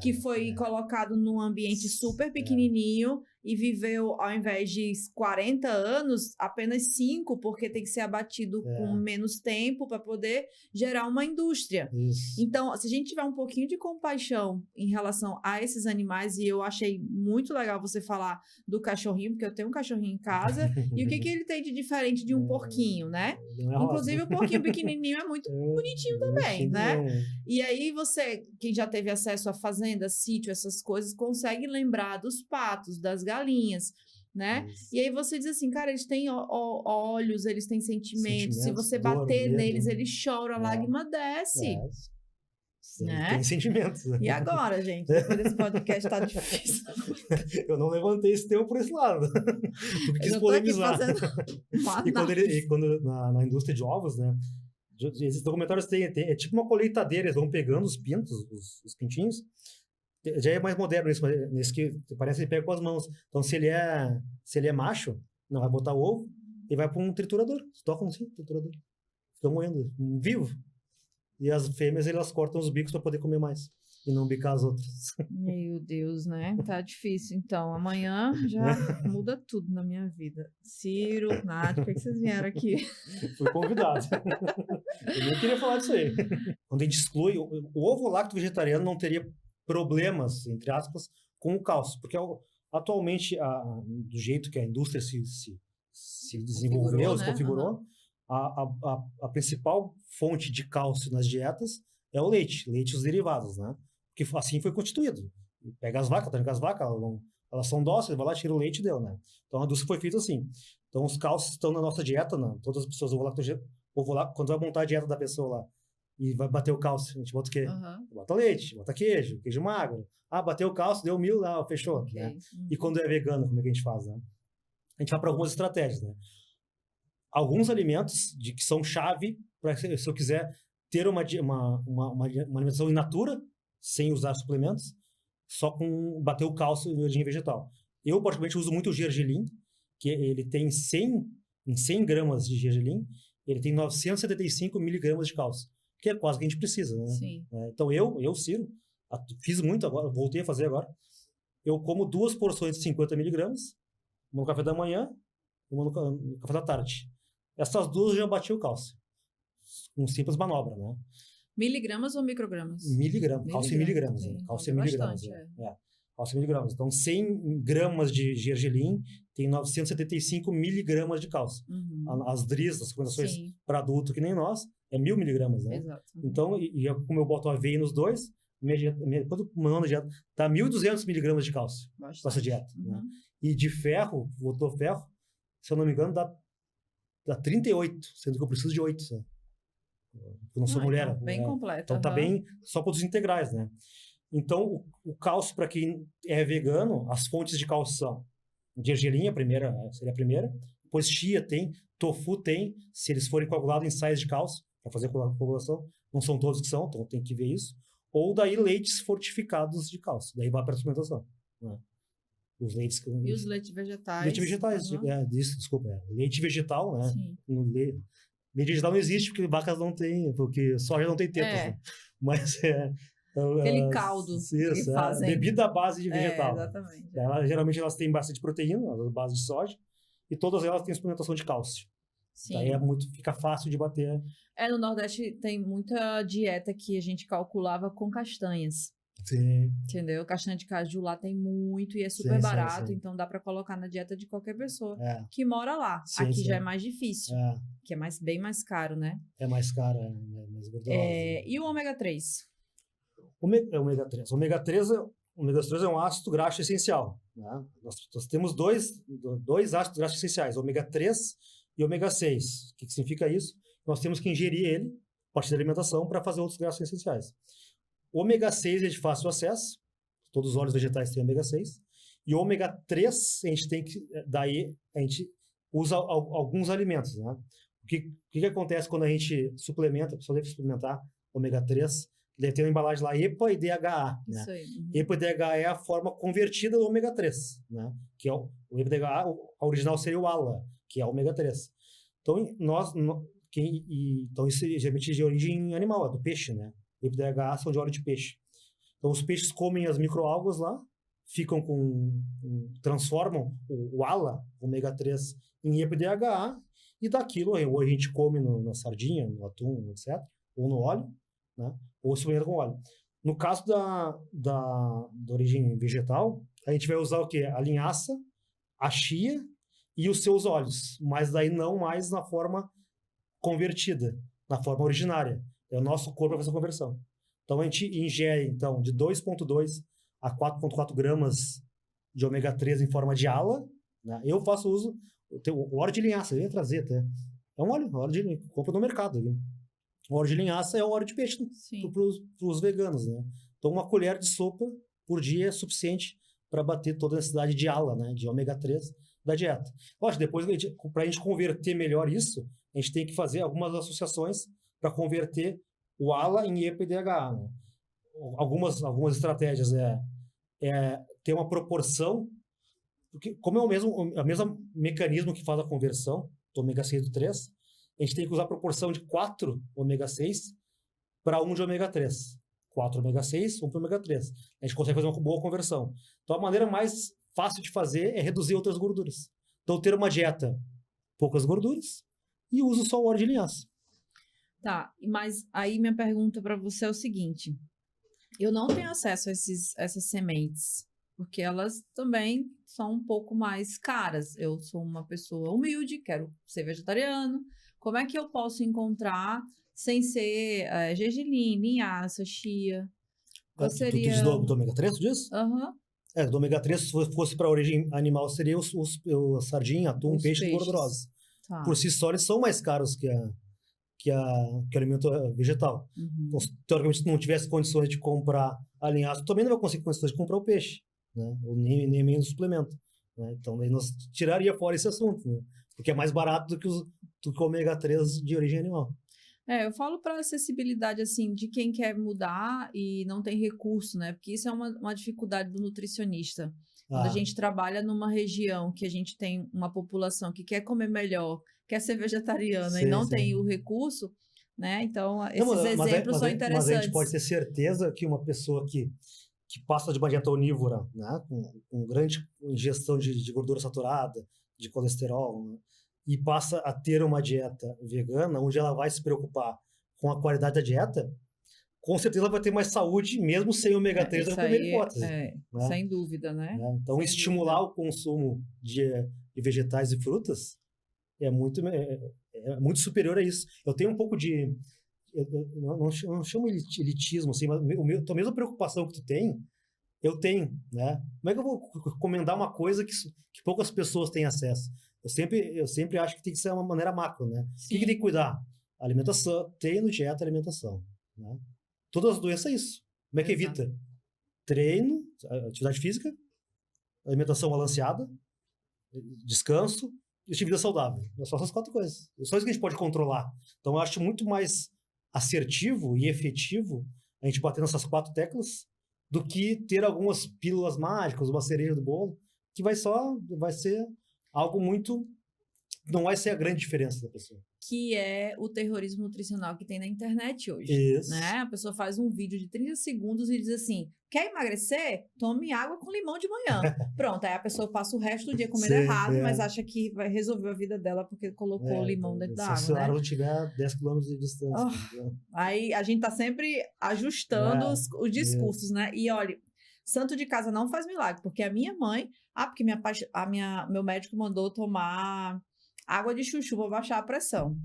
que foi colocado num ambiente super pequenininho e viveu, ao invés de 40 anos, apenas 5, porque tem que ser abatido com menos tempo para poder gerar uma indústria. Isso. Então, se a gente tiver um pouquinho de compaixão em relação a esses animais, e eu achei muito legal você falar do cachorrinho, porque eu tenho um cachorrinho em casa, e o que ele tem de diferente de um porquinho, né? Inclusive, o porquinho pequenininho é muito bonitinho também, né? E aí você, quem já teve acesso a fazenda, sítio, essas coisas, consegue lembrar dos patos, das galinhas, né? Isso. E aí você diz assim, cara, eles têm olhos, eles têm sentimentos. Se você bater neles, eles choram, a lágrima desce. Né? Tem sentimentos. E agora, gente? Depois desse podcast tá difícil. Eu não levantei esse tema por esse lado. Porque quis polemizar. E quando na indústria de ovos, né? Esses documentários é tipo uma colheitadeira, eles vão pegando os pintos, os pintinhos. Já é mais moderno isso, nesse que parece que ele pega com as mãos. Então, se ele é macho, não vai botar o ovo, ele vai para um triturador. Eles tocam assim, triturador. Ficam moendo, vivo. E as fêmeas, elas cortam os bicos para poder comer mais. e não bicar as outras. Meu Deus, né? Tá difícil. Então, amanhã já muda tudo na minha vida. Ciro, Nath, por que vocês vieram aqui? Fui convidado. Eu nem queria falar disso aí. Quando a gente exclui, o ovo lacto vegetariano não teria problemas, entre aspas, com o cálcio, porque atualmente, do jeito que a indústria se desenvolveu, se configurou, a principal fonte de cálcio nas dietas é o leite e os derivados, né? Porque assim foi constituído. Pega as vacas, tranca as vacas, elas são dóceis, vai lá, tira o leite e deu, né? Então a indústria foi feita assim. Então os cálcios estão na nossa dieta, né? Todas as pessoas quando vai montar a dieta da pessoa lá e vai bater o cálcio, a gente bota o quê? Bota leite, bota queijo magro. Bateu o cálcio, deu 1000, fechou. Okay. Né? E quando é vegano, como é que a gente faz, né? A gente vai para algumas estratégias, né? Alguns alimentos que são chave para se eu quiser ter uma alimentação in natura, sem usar suplementos, só com bater o cálcio em origem vegetal. Eu, particularmente, uso muito o gergelim, que ele tem 100 gramas de gergelim, ele tem 975 miligramas de cálcio, que é quase o que a gente precisa, né? Sim. Então, eu, Ciro, fiz muito agora, voltei a fazer agora, eu como 2 porções de 50 miligramas, uma no café da manhã, uma no café da tarde. Essas duas eu já bati o cálcio, com simples manobra, né? Miligramas ou microgramas? Miligramas, cálcio em miligramas. Okay. Cálcio em miligramas. Cálcio em miligramas. Então, 100 gramas de gergelim tem 975 miligramas de cálcio. As DRIs, as recomendações para adulto que nem nós, é 1000 miligramas, né? Exato. Então, como eu boto aveia nos dois, quando o meu ano de dieta dá 1.200 miligramas de cálcio com essa dieta. Né? E de ferro, botou ferro, se eu não me engano, dá 38, sendo que eu preciso de 8, sabe? Eu não sou mulher. Então, bem completo. Então tá bem só para os integrais, né? Então, o cálcio, para quem é vegano, as fontes de cálcio são gergelim, seria a primeira, depois chia tem, tofu tem, se eles forem coagulados em sais de cálcio, para fazer coagulação, não são todos que são, então tem que ver isso, ou daí leites fortificados de cálcio, daí vai para a suplementação. Né? Os leites... E os leites vegetais? Leite vegetais, leite vegetal, né? Leite vegetal não existe porque vacas não têm, porque soja não tem tetas, né? Mas aquele caldo que fazem. Bebida à base de vegetal. Exatamente. Geralmente elas têm bastante proteína, a base de soja, e todas elas têm suplementação de cálcio. Sim. Daí fica fácil de bater. No Nordeste tem muita dieta que a gente calculava com castanhas. Sim. Entendeu? Castanha de caju lá tem muito e é super barato, sim. Então dá para colocar na dieta de qualquer pessoa que mora lá. Sim, aqui já é mais difícil, que é bem mais caro, né? É mais caro, é mais gorduroso. E o ômega 3? Ômega 3. Ômega 3 é um ácido graxo essencial. Né? Nós temos dois ácidos graxos essenciais, ômega 3 e ômega 6. O que significa isso? Nós temos que ingerir ele, a partir da alimentação, para fazer outros graxos essenciais. O ômega 6 é de fácil acesso, todos os óleos vegetais têm ômega 6, e o ômega 3 a gente usa alguns alimentos, né? O que acontece quando a gente suplementa, a pessoa deve suplementar ômega 3, deve ter uma embalagem lá EPA e DHA, né? Isso aí. EPA e DHA é a forma convertida do ômega 3, né? Que é o EPA e DHA, a original seria o ALA, que é o ômega 3. Então, então isso é geralmente de origem animal, é do peixe, né? EPA e DHA são de óleo de peixe. Então, os peixes comem as microalgas lá, transformam o ALA, ômega 3, em EPA e DHA, e daquilo ou a gente come na sardinha, no atum, etc., ou no óleo, né? Ou suplementa com óleo. No caso da origem vegetal, a gente vai usar o quê? A linhaça, a chia e os seus óleos, mas daí não mais na forma convertida, na forma originária. É o nosso corpo que faz essa conversão. Então, a gente ingere, de 2,2 a 4,4 gramas de ômega 3 em forma de ALA. Né? Eu faço uso... O óleo de linhaça, eu ia trazer até. É um óleo de compra no mercado. Né? O óleo de linhaça é o óleo de peixe para os veganos. Né? Então, uma colher de sopa por dia é suficiente para bater toda a necessidade de ALA, né? De ômega 3 da dieta. Lógico, depois, para a gente converter melhor isso, a gente tem que fazer algumas associações para converter o ALA em EPA e DHA. Né? Algumas estratégias ter uma proporção, porque como é o mesmo mecanismo que faz a conversão do ômega 6 e do 3, a gente tem que usar a proporção de 4 ômega 6 para 1 de ômega 3. 4 ômega 6, 1 para ômega 3. A gente consegue fazer uma boa conversão. Então, a maneira mais fácil de fazer é reduzir outras gorduras. Então, ter uma dieta poucas gorduras e uso só o óleo de linhaça. Tá, mas aí minha pergunta para você é o seguinte: eu não tenho acesso a essas sementes, porque elas também são um pouco mais caras. Eu sou uma pessoa humilde, quero ser vegetariano. Como é que eu posso encontrar sem ser gergelim, linhaça, chia? Qual Tu seria... diz do ômega 3, tu diz? Aham. Do ômega 3, se fosse para a origem animal, seria o sardinha, atum, Os peixe peixes. gordurosos. Tá. Por si só, eles são mais caros que o alimento vegetal. Uhum. Então, se teoricamente tu não tivesse condições de comprar a linhaça, tu também não vai conseguir condições de comprar o peixe, né? Ou nem mesmo o suplemento. Né? Então, aí nós tiraria fora esse assunto, né? Porque é mais barato do que o ômega 3 de origem animal. Eu falo para acessibilidade, assim, de quem quer mudar e não tem recurso, né? Porque isso é uma dificuldade do nutricionista. Quando a gente trabalha numa região que a gente tem uma população que quer comer melhor, quer ser vegetariana e não tem o recurso, né? Então, esses exemplos são interessantes. Mas a gente pode ter certeza que uma pessoa que passa de uma dieta onívora, né? Com grande ingestão de gordura saturada, de colesterol, né? E passa a ter uma dieta vegana, onde ela vai se preocupar com a qualidade da dieta, com certeza ela vai ter mais saúde, mesmo sem ômega 3 na primeira hipótese. Né? Sem dúvida, né? Então, sem estimular dúvida. O consumo de vegetais e frutas é muito superior a isso. Eu tenho um pouco de... Eu não chamo elitismo, assim, mas a mesma preocupação que tu tem, eu tenho, né? Como é que eu vou recomendar uma coisa que poucas pessoas têm acesso? Eu sempre acho que tem que ser uma maneira macro, né? O que tem que cuidar? Alimentação, treino, dieta, alimentação. Né? Todas as doenças é isso. Como é que evita? Treino, atividade física, alimentação balanceada, descanso e estilo de vida saudável. É só essas 4 coisas. É só isso que a gente pode controlar. Então, eu acho muito mais assertivo e efetivo a gente bater nessas 4 teclas do que ter algumas pílulas mágicas, uma cereja do bolo, que vai ser algo muito... Não vai ser a grande diferença da pessoa. Que é o terrorismo nutricional que tem na internet hoje. Isso. Né? A pessoa faz um vídeo de 30 segundos e diz assim: quer emagrecer? Tome água com limão de manhã. Pronto, aí a pessoa passa o resto do dia comendo errado, mas acha que vai resolver a vida dela porque colocou limão dentro da água. Se a árvore tiver a 10 km de distância. Aí a gente tá sempre ajustando os discursos, né? E olha, santo de casa não faz milagre, porque a minha mãe... porque meu médico mandou tomar água de chuchu para baixar a pressão.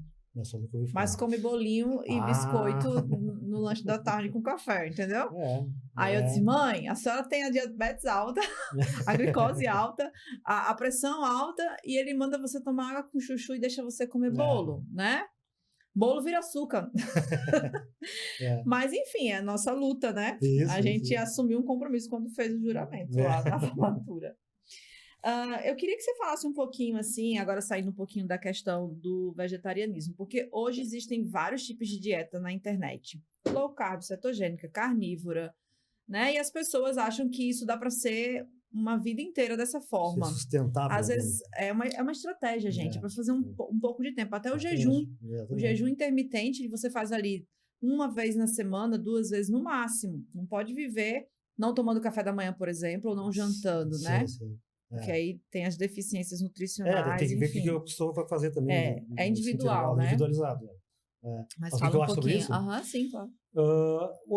Mas come bolinho e biscoito no lanche da tarde com café, entendeu? Aí eu disse: mãe, a senhora tem a diabetes alta, a glicose alta, a pressão alta, e ele manda você tomar água com chuchu e deixa você comer bolo, né? Bolo vira açúcar. Mas, enfim, é a nossa luta, né? A gente assumiu um compromisso quando fez o juramento lá na formatura. Eu queria que você falasse um pouquinho, assim, agora saindo um pouquinho da questão do vegetarianismo, porque hoje existem vários tipos de dieta na internet. Low carb, cetogênica, carnívora, né? E as pessoas acham que isso dá para ser uma vida inteira dessa forma. Sustentável. Às vezes é uma estratégia, gente, para fazer um pouco de tempo. Até o jejum. O jejum intermitente, você faz ali uma vez na semana, 2 vezes no máximo. Não pode viver não tomando café da manhã, por exemplo, ou não jantando, né? Sim. Porque aí tem as deficiências nutricionais. Tem que ver o que a pessoa vai fazer também. É individual, né? Individualizado. Mas fala um pouquinho. Sim, claro.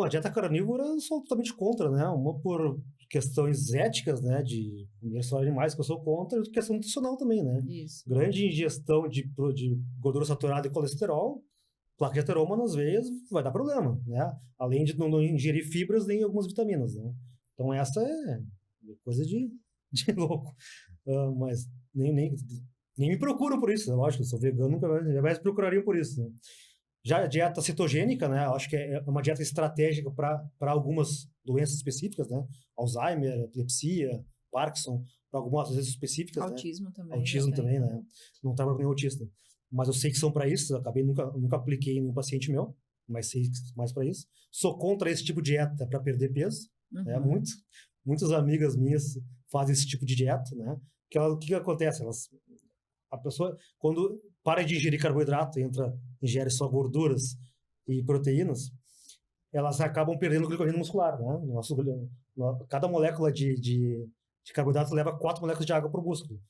A dieta carnívora eu sou totalmente contra, né? Uma por questões éticas, né? De comer só animais, que eu sou contra, e questão nutricional também, né? Isso. Grande ingestão de gordura saturada e colesterol, placa de ateroma nas veias, vai dar problema, né? Além de não ingerir fibras nem algumas vitaminas, né? Então essa é coisa de louco. Mas nem me procuram por isso, né? Lógico, eu sou vegano, jamais procurariam por isso, né? Já a dieta cetogênica, né? Eu acho que é uma dieta estratégica para algumas doenças específicas, né? Alzheimer, epilepsia, Parkinson, para algumas doenças específicas. Autismo, né? também. Autismo também, né? Não estava com nenhum autista. Mas eu sei que são para isso, acabei nunca apliquei em um paciente meu, mas sei que mais para isso. Sou contra esse tipo de dieta para perder peso. Né? Muitas amigas minhas fazem esse tipo de dieta, né? O que acontece? A pessoa, quando para de ingerir carboidrato, ingere só gorduras e proteínas, elas acabam perdendo glicogênio muscular, né? Cada molécula de carboidrato leva 4 moléculas de água para o músculo.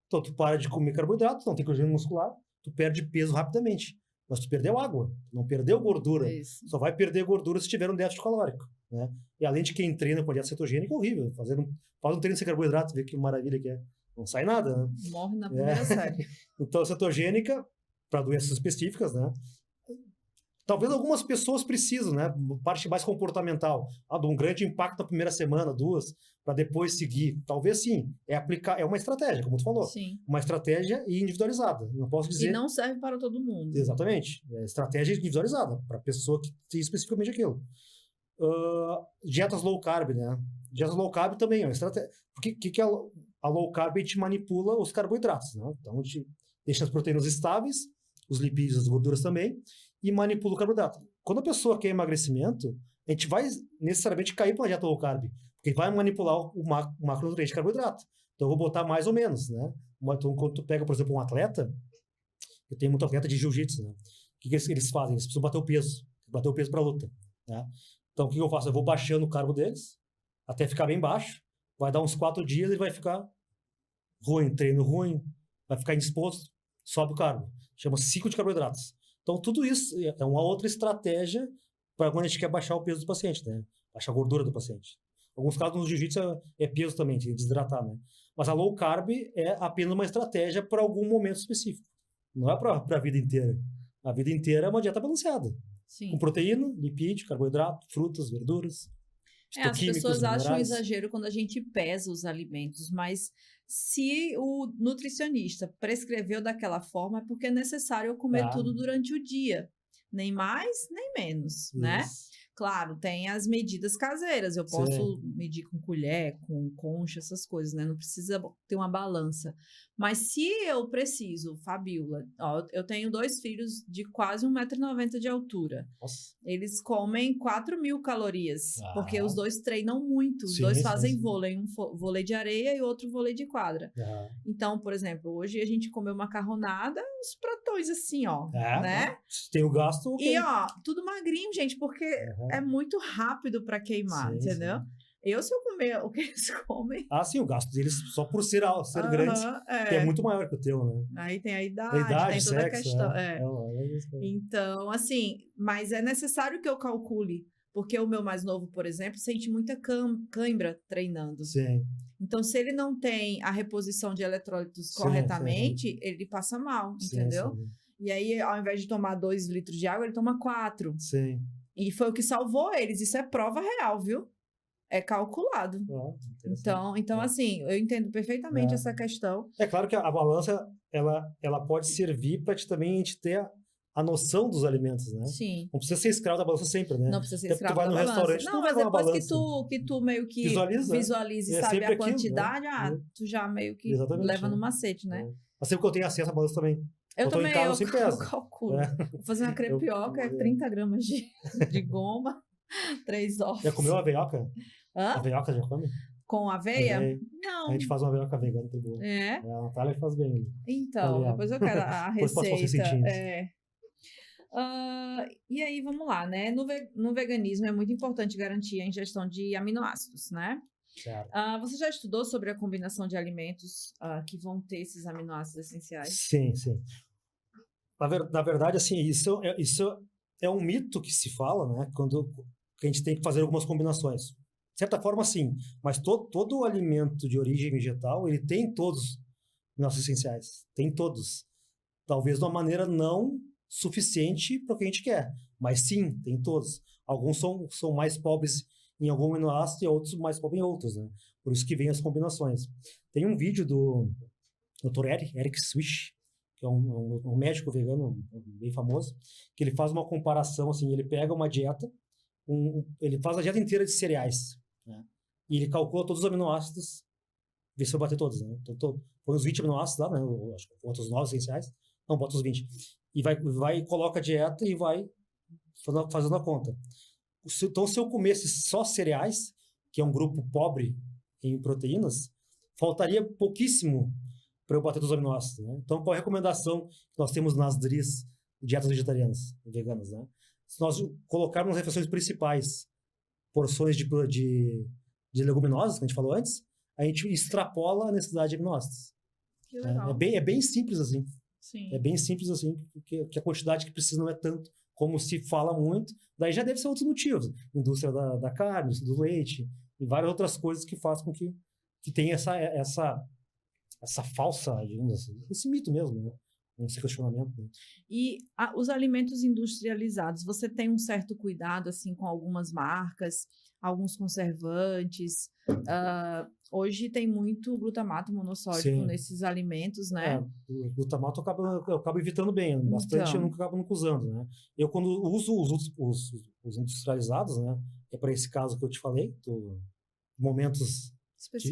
Então, tu para de comer carboidrato, não tem glicogênio muscular, tu perde peso rapidamente. Mas tu perdeu água, não perdeu gordura. Isso. Só vai perder gordura se tiver um déficit calórico, né? E além de quem treina com dieta cetogênica, é horrível. Faz um treino sem carboidrato, vê que maravilha que é. Não sai nada, né? Morre na primeira série. Então, cetogênica, para doenças específicas, né? Talvez algumas pessoas precisam, né? Parte mais comportamental. De um grande impacto na primeira semana, 2, para depois seguir. Talvez sim. É uma estratégia, como tu falou. Sim. Uma estratégia individualizada. Não posso dizer. E não serve para todo mundo. Exatamente. É estratégia individualizada, para a pessoa que tem especificamente aquilo. Dietas low carb, né? Dietas low carb também é uma estratégia. Porque que a low carb te manipula os carboidratos, né? Então, a gente deixa as proteínas estáveis, os lipídios, as gorduras também, e manipula o carboidrato. Quando a pessoa quer emagrecimento, a gente vai necessariamente cair para uma dieta low carb, porque vai manipular o macronutriente de carboidrato. Então, eu vou botar mais ou menos, né? Então, quando tu pega, por exemplo, um atleta, eu tenho muito atleta de jiu-jitsu, né? O que eles fazem? Eles precisam bater o peso para a luta, né? Então, o que eu faço? Eu vou baixando o carbo deles, até ficar bem baixo, vai dar uns 4 dias e ele vai ficar ruim, treino ruim, vai ficar indisposto, sobe o carbo. Chama ciclo de carboidratos. Então, tudo isso é uma outra estratégia para quando a gente quer baixar o peso do paciente, né? Baixar a gordura do paciente. Em alguns casos, no jiu-jitsu é peso também, tem que desidratar, né? Mas a low carb é apenas uma estratégia para algum momento específico. Não é para a vida inteira. A vida inteira é uma dieta balanceada. Sim. Com proteína, lipídio, carboidrato, frutas, verduras. As pessoas acham exagero quando a gente pesa os alimentos, mas se o nutricionista prescreveu daquela forma, é porque é necessário eu comer tudo durante o dia. Nem mais, nem menos, né? Claro, tem as medidas caseiras. Eu posso medir com colher, com concha, essas coisas, né? Não precisa ter uma balança. Mas se eu preciso, Fabiola, eu tenho 2 filhos de quase 1,90 m de altura. Nossa. Eles comem 4.000 calorias, porque os 2 treinam muito. Os 2 fazem vôlei, um vôlei de areia e outro vôlei de quadra. Então, por exemplo, hoje a gente comeu macarronada, uns pratões assim, ó, né? Tem o gasto. E, tudo magrinho, gente, porque é muito rápido para queimar, entendeu? Se eu comer o que eles comem... sim, o gasto deles, só por ser grandes, que é muito maior que o teu, né? Aí tem a idade, tem toda sexo, a questão. Então, assim, mas é necessário que eu calcule, porque o meu mais novo, por exemplo, sente muita cãibra treinando. Sim. Então, se ele não tem a reposição de eletrólitos corretamente, ele passa mal, entendeu? Sim. E aí, ao invés de tomar 2 litros de água, ele toma 4. Sim. E foi o que salvou eles. Isso é prova real, viu? É calculado. Então assim, eu entendo perfeitamente essa questão. É claro que a balança, ela pode servir para também a gente ter a noção dos alimentos, né? Sim. Não precisa ser escravo da balança sempre, né? Não precisa ser escravo da balança. Tu vai no restaurante, não, mas depois que tu meio que visualiza e sabe a quantidade, tu já meio que leva no macete, né? Mas sempre que eu tenho acesso à balança também. Eu também, eu calculo. Vou fazer uma crepioca, 30 gramas de goma, 3 ovos. Já comeu aveioca? Hã? Aveioca já come? Com aveia? Não. A gente faz uma aveioca vegana, tá boa. A Natália faz bem. Então, depois eu quero a receita. E aí, vamos lá, né? No veganismo é muito importante garantir a ingestão de aminoácidos, né? Certo. Você já estudou sobre a combinação de alimentos que vão ter esses aminoácidos essenciais? Sim. Na verdade, assim, isso é um mito que se fala, né? Quando a gente tem que fazer algumas combinações. De certa forma, sim. Mas todo o alimento de origem vegetal, ele tem todos os aminoácidos essenciais. Tem todos. Talvez de uma maneira não suficiente para o que a gente quer. Mas sim, tem todos. Alguns são mais pobres em algum aminoácido e outros mais pobres em outros, né? Por isso que vem as combinações. Tem um vídeo do Dr. Eric Swish, que é um médico vegano bem famoso, que ele faz uma comparação, assim, ele pega uma dieta, ele faz a dieta inteira de cereais, né? E ele calcula todos os aminoácidos, vê se vai bater todos, né? Então, põe os 20 aminoácidos lá, né? Acho que bota os 9 essenciais, não, bota os 20. E vai coloca a dieta e vai fazendo a conta. Então, se eu comesse só cereais, que é um grupo pobre em proteínas, faltaria pouquíssimo para eu bater todos os aminoácidos, né? Então, qual a recomendação que nós temos nas DRIs, dietas vegetarianas e veganas, né? se nós colocarmos nas refeições principais porções de leguminosas, que a gente falou antes, a gente extrapola a necessidade de aminoácidos. Que legal. É bem simples assim. Sim. É bem simples assim, que a quantidade que precisa não é tanto como se fala muito. Daí já deve ser outros motivos. Indústria da carne, indústria do leite, e várias outras coisas que fazem com que tenha essa falsa, digamos assim, esse mito mesmo, né? Esse questionamento. Né? E os alimentos industrializados, você tem um certo cuidado assim com algumas marcas, alguns conservantes. Hoje tem muito glutamato monossódico nesses alimentos, né? O glutamato eu acabo evitando bem, bastante então. Eu nunca acabo nunca usando, né? Eu quando uso os industrializados, né? É para esse caso que eu te falei, momentos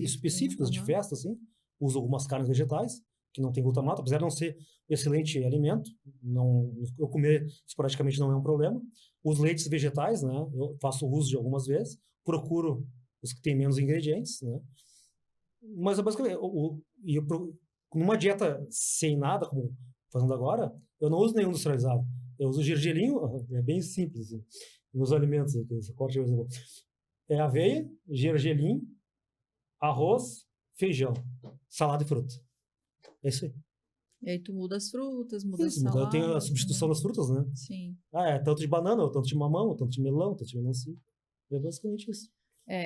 específicos de festa, assim, uso algumas carnes vegetais que não tem glutamato, apesar de não ser excelente alimento, eu comer esporadicamente não é um problema. Os leites vegetais, né? Eu faço uso de algumas vezes, procuro os que têm menos ingredientes, né? Mas basicamente, numa dieta sem nada, como fazendo agora, eu não uso nenhum industrializado. Eu uso gergelinho, é bem simples, assim, nos alimentos. Esse corte é aveia, gergelim, arroz, feijão, salada e fruta. É isso aí. E aí tu muda as frutas, muda as saladas. Eu tenho a substituição das frutas, né? Sim. É tanto de banana, ou tanto de mamão, ou tanto de melão, tanto de melancia. É basicamente isso.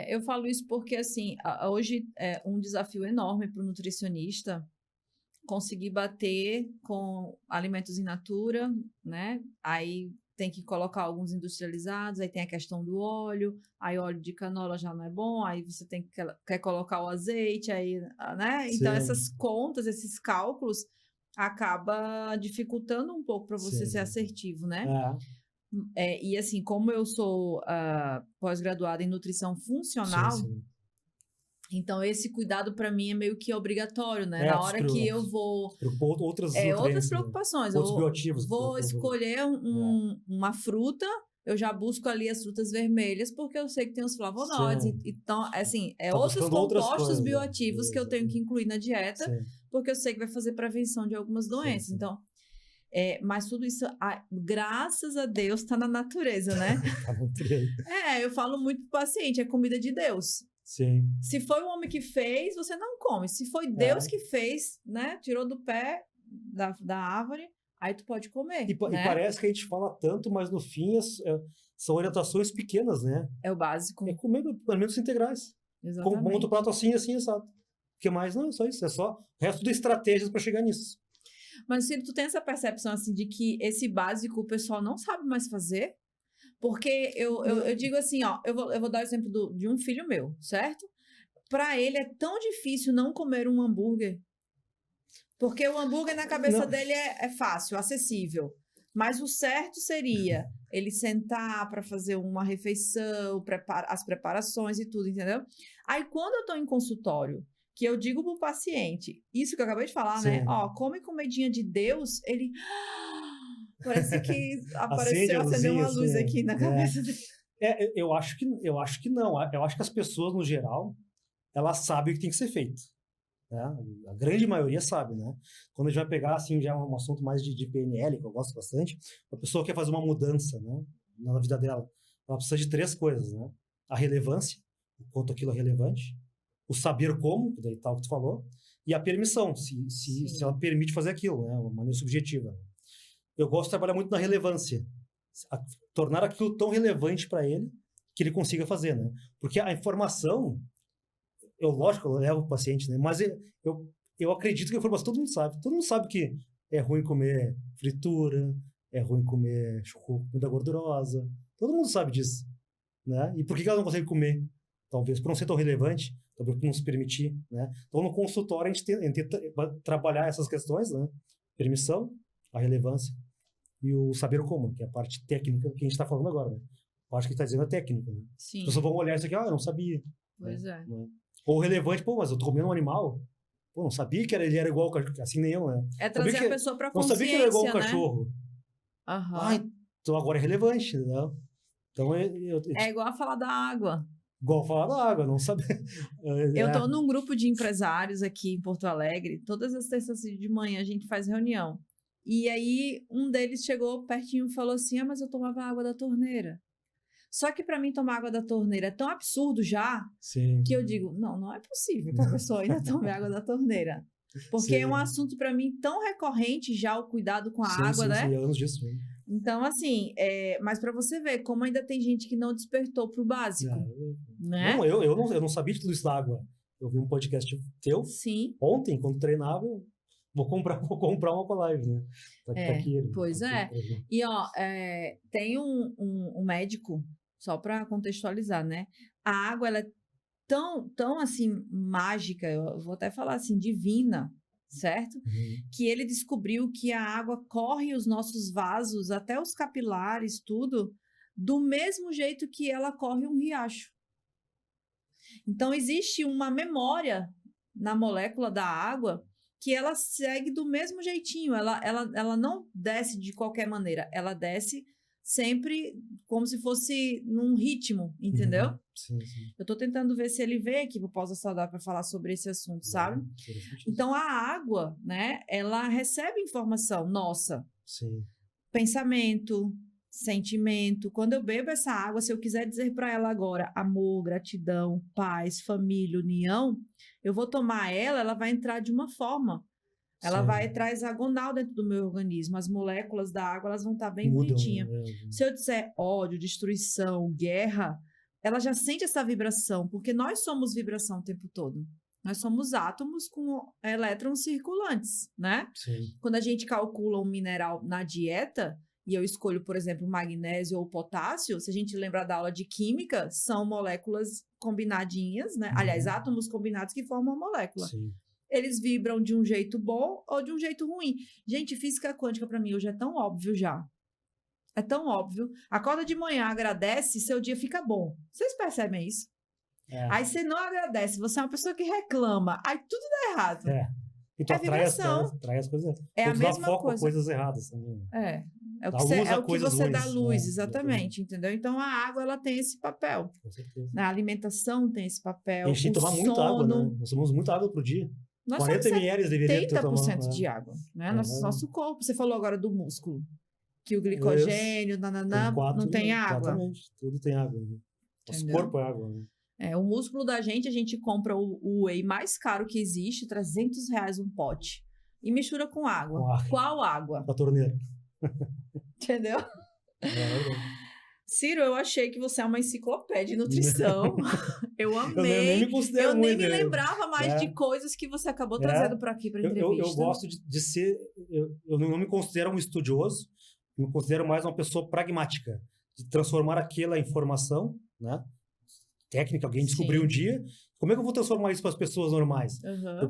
Eu falo isso porque, assim, hoje é um desafio enorme para o nutricionista conseguir bater com alimentos in natura, né? Aí tem que colocar alguns industrializados, aí tem a questão do óleo, aí óleo de canola já não é bom, aí você quer colocar o azeite, aí, né? Então, essas contas, esses cálculos, acaba dificultando um pouco para você ser assertivo, né? E assim, como eu sou pós-graduada em nutrição funcional, então esse cuidado para mim é meio que obrigatório, né? Na hora que eu vou... outras preocupações. Outros bioativos. Vou escolher uma fruta, eu já busco ali as frutas vermelhas, porque eu sei que tem os flavonoides. Então, assim, outros compostos bioativos que eu tenho que incluir na dieta, porque eu sei que vai fazer prevenção de algumas doenças. Então... mas tudo isso, graças a Deus, está na natureza, né? Tá na natureza. Eu falo muito pro paciente, é comida de Deus. Sim. Se foi o homem que fez, você não come. Se foi Deus que fez, né? Tirou do pé da árvore, aí tu pode comer. E parece que a gente fala tanto, mas no fim são orientações pequenas, né? É o básico. É comer alimentos integrais. Exatamente. Monta o prato assim, assim, assado. O que mais? Não, é só isso. É só o resto de estratégias para chegar nisso. Mas, Ciro, tu tem essa percepção, assim, de que esse básico o pessoal não sabe mais fazer? Porque eu digo assim, ó, eu vou dar o exemplo de um filho meu, certo? Para ele é tão difícil não comer um hambúrguer. Porque o hambúrguer na cabeça dele é fácil, acessível. Mas o certo seria ele sentar para fazer uma refeição, as preparações e tudo, entendeu? Aí, quando eu tô em consultório, que eu digo pro paciente, isso que eu acabei de falar, né? Ó, come comidinha de Deus, ele... Parece que acendeu uma luz aqui na cabeça dele. Eu acho que não. Eu acho que as pessoas, no geral, elas sabem o que tem que ser feito. Né? A grande maioria sabe, né? Quando a gente vai pegar, assim, já um assunto mais de PNL, que eu gosto bastante, a pessoa quer fazer uma mudança, né, na vida dela. Ela precisa de 3 coisas, né? A relevância, o quanto aquilo é relevante, o saber como, daí tal que tu falou, e a permissão, se ela permite fazer aquilo, né? Uma maneira subjetiva. Eu gosto de trabalhar muito na relevância, tornar aquilo tão relevante para ele que ele consiga fazer, né? Porque a informação, lógico, eu levo o paciente, né? Mas eu acredito que a informação todo mundo sabe que é ruim comer fritura, é ruim comer comida gordurosa, todo mundo sabe disso, né? E por que ela não consegue comer? Talvez por não ser tão relevante, talvez por não se permitir, né? Então no consultório a gente tenta trabalhar essas questões, né? Permissão, a relevância e o saber como, que é a parte técnica que a gente está falando agora, né? A parte que está dizendo é técnica, né? Sim. As pessoas vão olhar isso aqui, eu não sabia. Pois né? Ou relevante, mas eu tô comendo um animal, não sabia que ele era igual, assim nem eu, né? É trazer a pessoa para a consciência, não sabia que ele era igual né? um cachorro. Então agora é relevante, né? Então é igual a falar da água. Igual falar da água, não saber. Eu tô num grupo de empresários aqui em Porto Alegre, todas as terças de manhã a gente faz reunião. E aí, um deles chegou pertinho e falou assim, mas eu tomava água da torneira. Só que para mim tomar água da torneira é tão absurdo já, Sim. que eu digo, não é possível que a pessoa ainda tome água da torneira. Porque é um assunto para mim tão recorrente já, o cuidado com a água, né? Sim, anos disso. Então, assim, mas para você ver como ainda tem gente que não despertou pro básico, né? Não, eu não sabia de tudo isso da água. Eu vi um podcast teu ontem, quando treinava, eu vou comprar uma Aqualive, né? Tá aqui, pois é. E, ó, tem um médico, só para contextualizar, né? A água, ela é tão, assim, mágica, eu vou até falar assim, divina, certo? Que ele descobriu que a água corre os nossos vasos, até os capilares, tudo, do mesmo jeito que ela corre um riacho. Então, existe uma memória na molécula da água que ela segue do mesmo jeitinho, ela não desce de qualquer maneira, ela desce sempre como se fosse num ritmo, entendeu? Sim. Eu tô tentando ver se ele veio aqui pro Pausa Saudável para falar sobre esse assunto, sabe? Então, a água, né, ela recebe informação nossa. Sim. Pensamento, sentimento. Quando eu bebo essa água, se eu quiser dizer para ela agora amor, gratidão, paz, família, união, eu vou tomar ela vai entrar de uma forma. Ela vai entrar hexagonal dentro do meu organismo. As moléculas da água, elas vão estar bem bonitinhas. Se eu disser ódio, destruição, guerra, ela já sente essa vibração, porque nós somos vibração o tempo todo. Nós somos átomos com elétrons circulantes, né? Sim. Quando a gente calcula um mineral na dieta, e eu escolho, por exemplo, magnésio ou potássio, se a gente lembrar da aula de química, são moléculas combinadinhas, né? Aliás, átomos combinados que formam a molécula. Sim. Eles vibram de um jeito bom ou de um jeito ruim. Gente, física quântica para mim hoje é tão óbvio já. É tão óbvio. Acorda de manhã, agradece, seu dia fica bom. Vocês percebem isso? Aí você não agradece, você é uma pessoa que reclama, aí tudo dá errado. E tu atrai as coisas. É a mesma foco coisa. Coisas erradas também. É o que você dá luz, exatamente, entendeu? Então a água, ela tem esse papel. Com certeza. A alimentação tem esse papel. A gente tem que tomar muita água, né? Nós tomamos muita água por dia. Nós 40 ml deveria ter tomado. 80% de água, né? Nosso corpo. Você falou agora do músculo. Que o glicogênio, não tem água. Exatamente, tudo tem água. Né? Nosso corpo é água. Né? O músculo da gente compra o whey mais caro que existe, R$300 um pote. E mistura com água. Qual água? Da torneira. Entendeu? Ciro, eu achei que você é uma enciclopédia de nutrição. Eu amei. Eu nem me lembrava mais de coisas que você acabou trazendo para aqui para entrevista. Eu gosto de ser... Eu não me considero um estudioso, eu me considero mais uma pessoa pragmática, de transformar aquela informação, né? Técnica, alguém descobriu um dia, como é que eu vou transformar isso para as pessoas normais?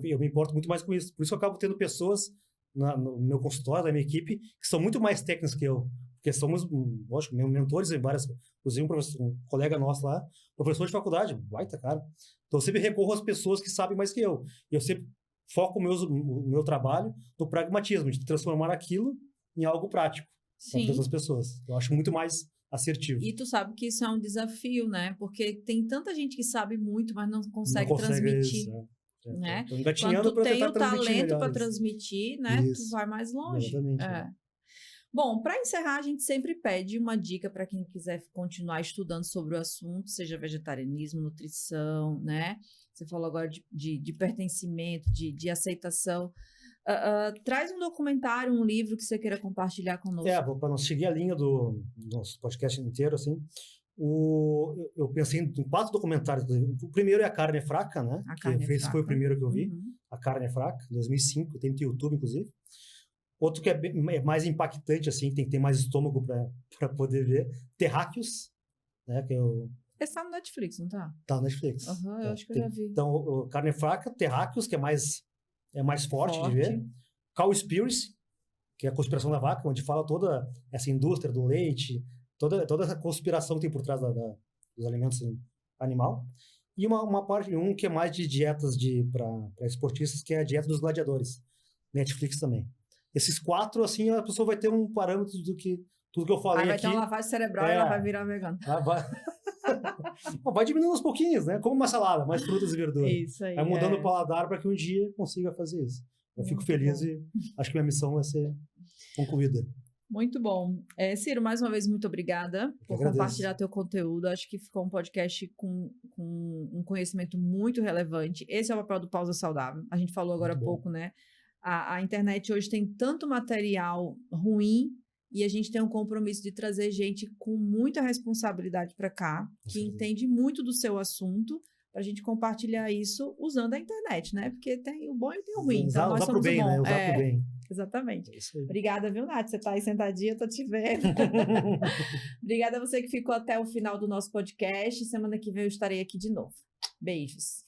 Eu me importo muito mais com isso. Por isso que eu acabo tendo pessoas no meu consultório, da minha equipe, que são muito mais técnicas que eu. Porque somos, lógico, mentores em várias... Inclusive um colega nosso lá, professor de faculdade, baita cara. Então eu sempre recorro às pessoas que sabem mais que eu. E eu sempre foco o meu trabalho no pragmatismo, de transformar aquilo em algo prático para todas as pessoas. Eu acho muito mais assertivo. E tu sabe que isso é um desafio, né? Porque tem tanta gente que sabe muito, mas não consegue transmitir. Isso, né? Quando tu tem o talento para transmitir, né? Tu vai mais longe. Exatamente. Bom, para encerrar, a gente sempre pede uma dica para quem quiser continuar estudando sobre o assunto, seja vegetarianismo, nutrição, né? Você falou agora de pertencimento, de aceitação. Traz um documentário, um livro que você queira compartilhar conosco. Para não seguir a linha do nosso podcast inteiro, assim, eu pensei em 4 documentários. O primeiro é A Carne é Fraca, né? Foi o primeiro que eu vi. A Carne é Fraca, 2005, tem no YouTube, inclusive. Outro que é mais impactante, assim, tem que ter mais estômago para poder ver. Terráqueos, né? Esse tá no Netflix, não tá? Tá no Netflix. Eu acho que eu já vi. Então, Carne é Fraca, Terráqueos, que é mais forte de ver. Cowspiracy, que é a conspiração da vaca, onde fala toda essa indústria do leite, toda essa conspiração que tem por trás dos alimentos animal. E uma parte, que é mais de dietas para esportistas, que é a dieta dos gladiadores. Netflix também. Esses 4, assim, a pessoa vai ter um parâmetro tudo que eu falei aqui. Vai ter uma lavagem cerebral e ela vai virar vegana. Vai diminuindo aos pouquinhos, né? Como uma salada, mais frutas e verduras. Isso aí. Vai mudando o paladar para que um dia consiga fazer isso. Eu fico feliz e acho que minha missão vai ser concluída. Muito bom. Ciro, mais uma vez, muito obrigada por compartilhar teu conteúdo. Acho que ficou um podcast com um conhecimento muito relevante. Esse é o papel do Pausa Saudável. A gente falou agora há pouco, né? A internet hoje tem tanto material ruim e a gente tem um compromisso de trazer gente com muita responsabilidade para cá, que entende muito do seu assunto, para a gente compartilhar isso usando a internet, né? Porque tem o bom e tem o ruim. Então, nós somos o bom. Né? Usar pro bem. Exatamente. Obrigada, viu, Nath? Você tá aí sentadinha, eu tô te vendo. Obrigada a você que ficou até o final do nosso podcast. Semana que vem eu estarei aqui de novo. Beijos.